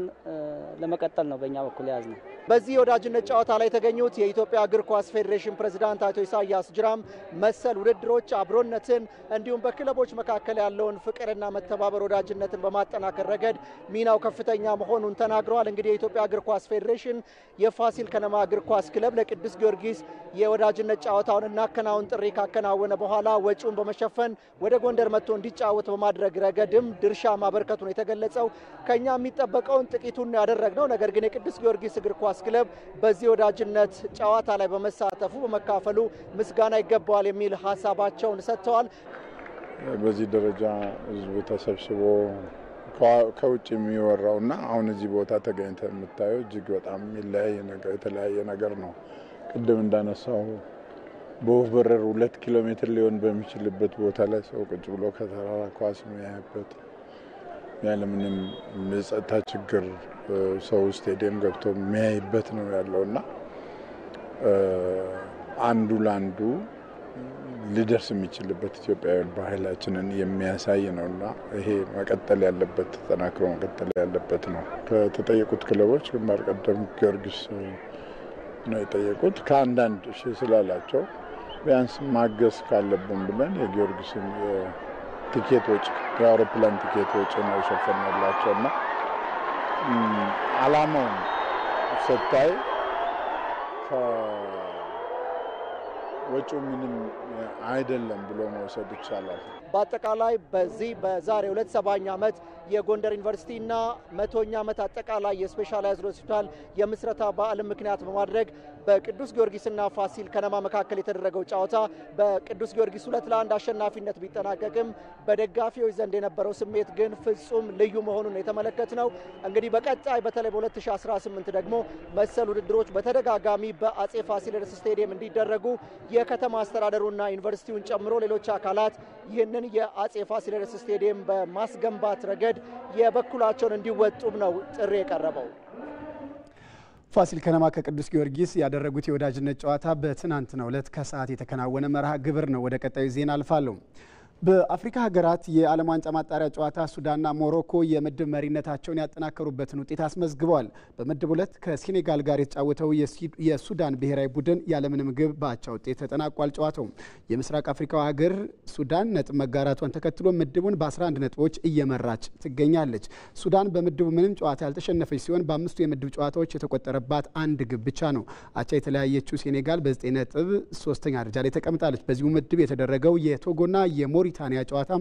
ለመቀጠል ነው በእኛ በኩል ያዝነው። በዚህ የወዳጅነት ጨዋታ ላይ የተገኙት የኢትዮጵያ እግር ኳስ ፌዴሬሽን ፕሬዝዳንት አቶ ኢሳያስ ጅራም መሰል ውድድሮች አብሮነትን እንዲሁም በክለቦች መካከል ያለውን ፍቅርና መተባበር ወዳጅነትን በማጠናከር ረገድ ሚናው ከፍተኛ መሆኑን ተናግረዋል። እንግዲህ የኢትዮጵያ እግር ኳስ ፌዴሬሽን የፋሲል ከነማ እግር ኳስ ክለብ ለቅዱስ ጊዮርጊስ የወዳጅነት ጨዋታውን እናከናውን ጥሪ ካከናወነ በኋላ ወጪውን በመሸፈን ወደ ጎንደር መጥቶ እንዲጫወት በማድረግ ረገድም ድርሻ ማበርከቱ ነው የተገለጸው። ከኛ የሚጠበቀውን ጥቂቱን ያደረግነው፣ ነገር ግን የቅዱስ ጊዮርጊስ እግር ኳስ ክለብ በዚህ ወዳጅነት ጨዋታ ላይ በመሳተፉ በመካፈሉ ምስጋና ይገባዋል የሚል ሀሳባቸውን ሰጥተዋል። በዚህ ደረጃ ህዝቡ ተሰብስቦ ከውጭ የሚወራውና አሁን እዚህ ቦታ ተገኝተ የምታየው እጅግ በጣም የተለያየ ነገር ነው። ቅድም እንዳነሳው በወፍ በረር 2 ኪሎ ሜትር ሊሆን በሚችልበት ቦታ ላይ ሰው ቁጭ ብሎ ከተራራ ኳስ የሚያይበት ያለምንም የጸጥታ ችግር ሰው ስቴዲየም ገብቶ የሚያይበት ነው ያለውና አንዱ ላንዱ ሊደርስ የሚችልበት ኢትዮጵያዊ ባህላችንን የሚያሳይ ነውና ይሄ መቀጠል ያለበት ተጠናክሮ መቀጠል ያለበት ነው። ከተጠየቁት ክለቦች ግንባር ቀደም ጊዮርጊስ ነው የጠየቁት። ከአንዳንድ ስላላቸው ቢያንስ ማገዝ ካለብን ብለን የጊዮርጊስን ቲኬት ወጪ የአውሮፕላን ቲኬት ወጪ ነው የሸፈንላቸውና አላማውን ስታይ ወጪው ምንም አይደለም ብሎ መውሰድ ይቻላል። በአጠቃላይ በዚህ በዛሬው ዕለት 70ኛ ዓመት የጎንደር ዩኒቨርሲቲና 100ኛ ዓመት አጠቃላይ የስፔሻላይዝድ ሆስፒታል የምስረታ በዓልን ምክንያት በማድረግ በቅዱስ ጊዮርጊስና ፋሲል ከነማ መካከል የተደረገው ጨዋታ በቅዱስ ጊዮርጊስ 2-1 አሸናፊነት ቢጠናቀቅም በደጋፊዎች ዘንድ የነበረው ስሜት ግን ፍጹም ልዩ መሆኑን የተመለከትነው። እንግዲህ በቀጣይ በተለይ በ2018 ደግሞ መሰል ውድድሮች በተደጋጋሚ በአጼ ፋሲለደስ ስቴዲየም እንዲደረጉ የከተማ አስተዳደሩና ዩኒቨርሲቲውን ጨምሮ ሌሎች አካላት ይህንን የአጼ ፋሲለደስ ስቴዲየም በማስገንባት ረገድ የበኩላቸውን እንዲወጡም ነው ጥሪ የቀረበው። ፋሲል ከነማ ከቅዱስ ጊዮርጊስ ያደረጉት የወዳጅነት ጨዋታ በትናንትናው ዕለት ከሰዓት የተከናወነ መርሃ ግብር ነው። ወደ ቀጣዩ ዜና አልፋለሁ። በአፍሪካ ሀገራት የዓለም ዋንጫ ማጣሪያ ጨዋታ ሱዳንና ሞሮኮ የምድብ መሪነታቸውን ያጠናከሩበትን ውጤት አስመዝግበዋል። በምድብ 2 ከሴኔጋል ጋር የተጫወተው የሱዳን ብሔራዊ ቡድን ያለምንም ግብ በአቻ ውጤት ተጠናቋል። ጨዋታው የምስራቅ አፍሪካው ሀገር ሱዳን ነጥብ መጋራቷን ተከትሎ ምድቡን በ11 ነጥቦች እየመራች ትገኛለች። ሱዳን በምድቡ ምንም ጨዋታ ያልተሸነፈች ሲሆን በአምስቱ የምድብ ጨዋታዎች የተቆጠረባት አንድ ግብ ብቻ ነው። አቻ የተለያየችው ሴኔጋል በ9 ነጥብ ሶስተኛ ደረጃ ላይ ተቀምጣለች። በዚሁ ምድብ የተደረገው የቶጎና የሞሪታኒያ ጨዋታ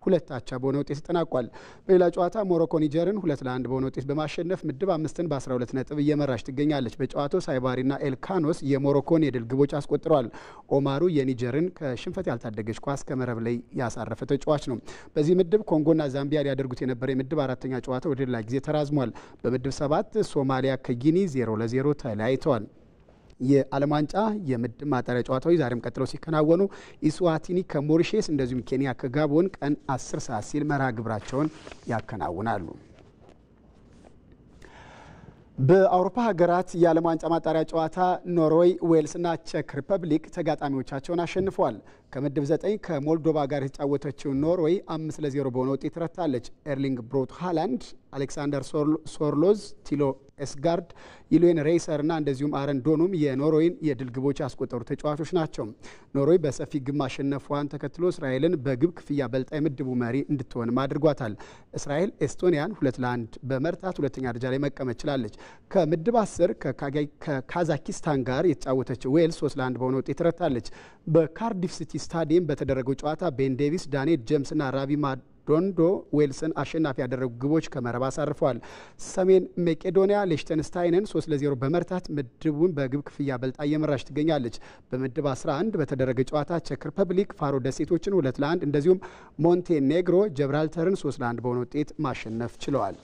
2-2 በሆነ ውጤት ተጠናቋል። በሌላ ጨዋታ ሞሮኮ ኒጀርን 2-1 በሆነ ውጤት በማሸነፍ ምድብ 5ን በ12 ነጥብ እየመራች ትገኛለች። በጨዋታው ሳይባሪና ኤልካኖስ የሞሮኮን የድል ግቦች አስቆጥረዋል። ኦማሩ የኒጀርን ከሽንፈት ያልታደገች ኳስ ከመረብ ላይ ያሳረፈ ተጫዋች ነው። በዚህ ምድብ ኮንጎና ዛምቢያ ሊያደርጉት የነበረ የምድብ 4ኛ ጨዋታ ወደ ሌላ ጊዜ ተራዝሟል። በምድብ 7 ሶማሊያ ከጊኒ 0-0 ተለያይተዋል። የዓለም ዋንጫ የምድብ ማጣሪያ ጨዋታዎች ዛሬም ቀጥለው ሲከናወኑ ኢስዋቲኒ ከሞሪሼስ እንደዚሁም ኬንያ ከጋቦን ቀን 10 ሰዓት ሲል መርሃ ግብራቸውን ያከናውናሉ። በአውሮፓ ሀገራት የዓለም ዋንጫ ማጣሪያ ጨዋታ ኖርዌይ፣ ዌልስና ቼክ ሪፐብሊክ ተጋጣሚዎቻቸውን አሸንፈዋል። ከምድብ 9 ከሞልዶቫ ጋር የተጫወተችው ኖርዌይ 5-0 በሆነ ውጤት ረታለች። ኤርሊንግ ብሮት ሃላንድ፣ አሌክሳንደር ሶርሎዝ፣ ቲሎ ኤስጋርድ፣ ኢሉዌን ሬይሰር እና እንደዚሁም አረን ዶኑም የኖርዌይን የድል ግቦች ያስቆጠሩ ተጫዋቾች ናቸው። ኖርዌይ በሰፊ ግብ ማሸነፏን ተከትሎ እስራኤልን በግብ ክፍያ በልጣ የምድቡ መሪ እንድትሆንም አድርጓታል። እስራኤል ኤስቶኒያን 2-1 በመርታት ሁለተኛ ደረጃ ላይ መቀመጥ ችላለች። ከምድብ 10 ከካዛኪስታን ጋር የተጫወተችው ዌልስ 3-1 በሆነ ውጤት ረታለች። በካርዲፍ ሲቲ ስታዲየም በተደረገው ጨዋታ ቤን ዴቪስ፣ ዳንኤል ጄምስ እና ራቢ ዶንዶ ዌልስን አሸናፊ ያደረጉ ግቦች ከመረብ አሳርፈዋል። ሰሜን መቄዶኒያ ሌሽተንስታይንን 3-0 በመርታት ምድቡን በግብ ክፍያ በልጣ እየመራች ትገኛለች። በምድብ 11 በተደረገ ጨዋታ ቼክ ሪፐብሊክ ፋሮ ደሴቶችን 2-1 እንደዚሁም ሞንቴኔግሮ ጀብራልተርን 3-1 በሆነ ውጤት ማሸነፍ ችለዋል።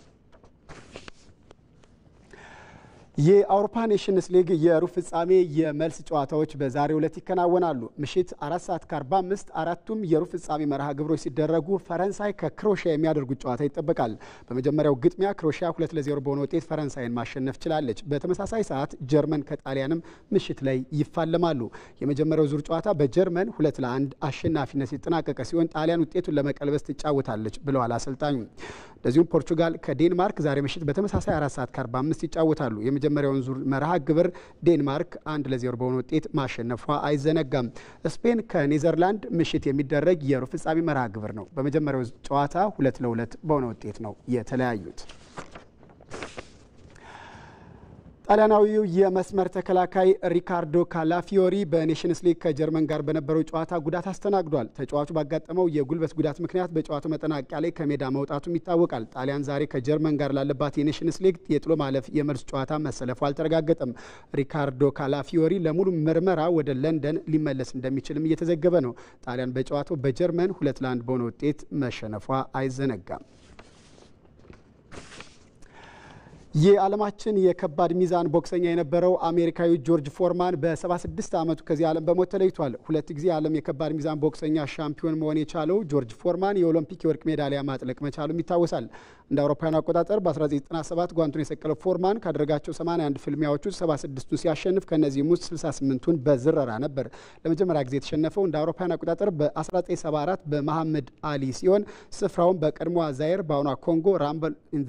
የአውሮፓ ኔሽንስ ሊግ የሩብ ፍጻሜ የመልስ ጨዋታዎች በዛሬው ዕለት ይከናወናሉ። ምሽት 4:45 አራቱም የሩብ ፍጻሜ መርሃ ግብሮች ሲደረጉ ፈረንሳይ ከክሮሺያ የሚያደርጉት ጨዋታ ይጠበቃል። በመጀመሪያው ግጥሚያ ክሮሺያ 2-0 በሆነ ውጤት ፈረንሳይን ማሸነፍ ችላለች። በተመሳሳይ ሰዓት ጀርመን ከጣሊያንም ምሽት ላይ ይፋለማሉ። የመጀመሪያው ዙር ጨዋታ በጀርመን 2-1 አሸናፊነት የተጠናቀቀ ሲሆን ጣሊያን ውጤቱን ለመቀልበስ ትጫወታለች ብለዋል አሰልጣኙ። እንደዚሁም ፖርቹጋል ከዴንማርክ ዛሬ ምሽት በተመሳሳይ 4:45 ይጫወታሉ። የመጀመሪያውን ዙር መርሃ ግብር ዴንማርክ 1-0 በሆነ ውጤት ማሸነፏ አይዘነጋም። ስፔን ከኔዘርላንድ ምሽት የሚደረግ የሩብ ፍጻሜ መርሃ ግብር ነው። በመጀመሪያው ጨዋታ 2-2 በሆነ ውጤት ነው የተለያዩት። ጣሊያናዊው የመስመር ተከላካይ ሪካርዶ ካላፊዮሪ በኔሽንስ ሊግ ከጀርመን ጋር በነበረው ጨዋታ ጉዳት አስተናግዷል። ተጫዋቹ ባጋጠመው የጉልበት ጉዳት ምክንያት በጨዋታው መጠናቀቂያ ላይ ከሜዳ መውጣቱም ይታወቃል። ጣሊያን ዛሬ ከጀርመን ጋር ላለባት የኔሽንስ ሊግ የጥሎ ማለፍ የመልስ ጨዋታ መሰለፉ አልተረጋገጠም። ሪካርዶ ካላፊዮሪ ለሙሉ ምርመራ ወደ ለንደን ሊመለስ እንደሚችልም እየተዘገበ ነው። ጣሊያን በጨዋታው በጀርመን 2-1 በሆነ ውጤት መሸነፏ አይዘነጋም። የዓለማችን የከባድ ሚዛን ቦክሰኛ የነበረው አሜሪካዊ ጆርጅ ፎርማን በ76 ዓመቱ ከዚህ ዓለም በሞት ተለይቷል። 2 ጊዜ የዓለም የከባድ ሚዛን ቦክሰኛ ሻምፒዮን መሆን የቻለው ጆርጅ ፎርማን የኦሎምፒክ የወርቅ ሜዳሊያ ማጥለቅ መቻሉም ይታወሳል። እንደ አውሮፓውያን አቆጣጠር በ1997 ጓንቱን የሰቀለው ፎርማን ካደረጋቸው 81 ፍልሚያዎች ውስጥ 76ቱን ሲያሸንፍ ከእነዚህም ውስጥ 68ቱን በዝረራ ነበር። ለመጀመሪያ ጊዜ የተሸነፈው እንደ አውሮፓውያን አቆጣጠር በ1974 በመሐመድ አሊ ሲሆን ስፍራውን በቀድሞዋ ዛይር በአሁኗ ኮንጎ ራምበል ኢን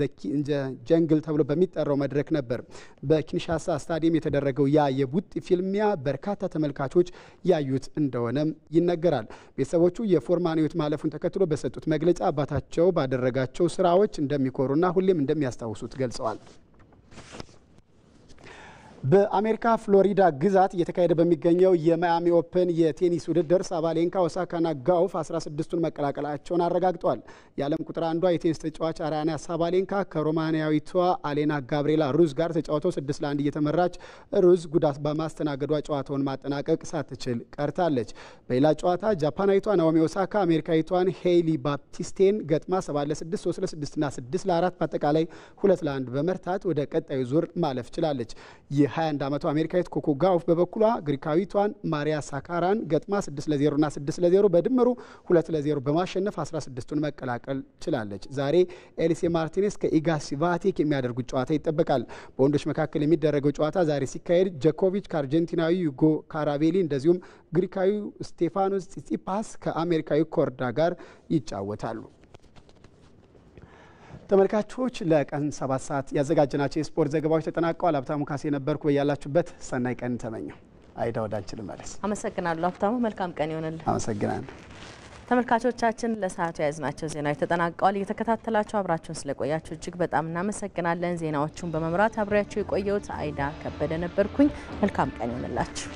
ዘ ጀንግል ተብሎ በሚጠራው መድረክ ነበር። በኪንሻሳ ስታዲየም የተደረገው ያ የቡጢ ፊልሚያ በርካታ ተመልካቾች ያዩት እንደሆነም ይነገራል። ቤተሰቦቹ የፎርማን ሕይወት ማለፉን ተከትሎ በሰጡት መግለጫ አባታቸው ባደረጋቸው ስራዎች እንደሚኮሩና ሁሌም እንደሚያስታውሱት ገልጸዋል። በአሜሪካ ፍሎሪዳ ግዛት እየተካሄደ በሚገኘው የማያሚ ኦፕን የቴኒስ ውድድር ሳባሌንካ፣ ኦሳካና ጋውፍ 16ቱን መቀላቀላቸውን አረጋግጠዋል። የዓለም ቁጥር አንዷ የቴኒስ ተጫዋች አሪያና ሳባሌንካ ከሮማንያዊቷ አሌና ጋብሪኤላ ሩዝ ጋር ተጫውተው 6-1 እየተመራች ሩዝ ጉዳት በማስተናገዷ ጨዋታውን ማጠናቀቅ ሳትችል ቀርታለች። በሌላ ጨዋታ ጃፓናዊቷ ናኦሚ ኦሳካ አሜሪካዊቷን ሄይሊ ባፕቲስቴን ገጥማ 7-6፣ 3-6 እና 6-4 በአጠቃላይ 2-1 በመርታት ወደ ቀጣዩ ዙር ማለፍ ችላለች። የ21 ዓመቷ አሜሪካዊት ኮኮ ጋውፍ በበኩሏ ግሪካዊቷን ማሪያ ሳካራን ገጥማ 6-0 እና 6-0 በድምሩ 2-0 በማሸነፍ 16ቱን መቀላቀል ችላለች። ዛሬ ኤሊሴ ማርቲኔስ ከኢጋ ስዊአቴክ የሚያደርጉት ጨዋታ ይጠበቃል። በወንዶች መካከል የሚደረገው ጨዋታ ዛሬ ሲካሄድ ጆኮቪች ከአርጀንቲናዊ ዩጎ ካራቤሊ እንደዚሁም ግሪካዊው ስቴፋኖስ ጺጺፓስ ከአሜሪካዊ ኮርዳ ጋር ይጫወታሉ። ተመልካቾች ለቀን 7 ሰዓት ያዘጋጀናቸው የስፖርት ዘገባዎች ተጠናቀዋል። ሀብታሙ ካሴ ነበርኩ። በያላችሁበት ሰናይ ቀን ተመኘው። አይዳ ወዳችን መለስ። አመሰግናለሁ ሀብታሙ። መልካም ቀን ይሆንልህ። አመሰግናለሁ። ተመልካቾቻችን ለሰዓቱ የያዝናቸው ዜናዎች ተጠናቀዋል። እየተከታተላችሁ አብራችሁን ስለቆያችሁ እጅግ በጣም እናመሰግናለን። ዜናዎቹን በመምራት አብሬያችሁ የቆየሁት አይዳ ከበደ ነበርኩኝ። መልካም ቀን ይሆንላችሁ።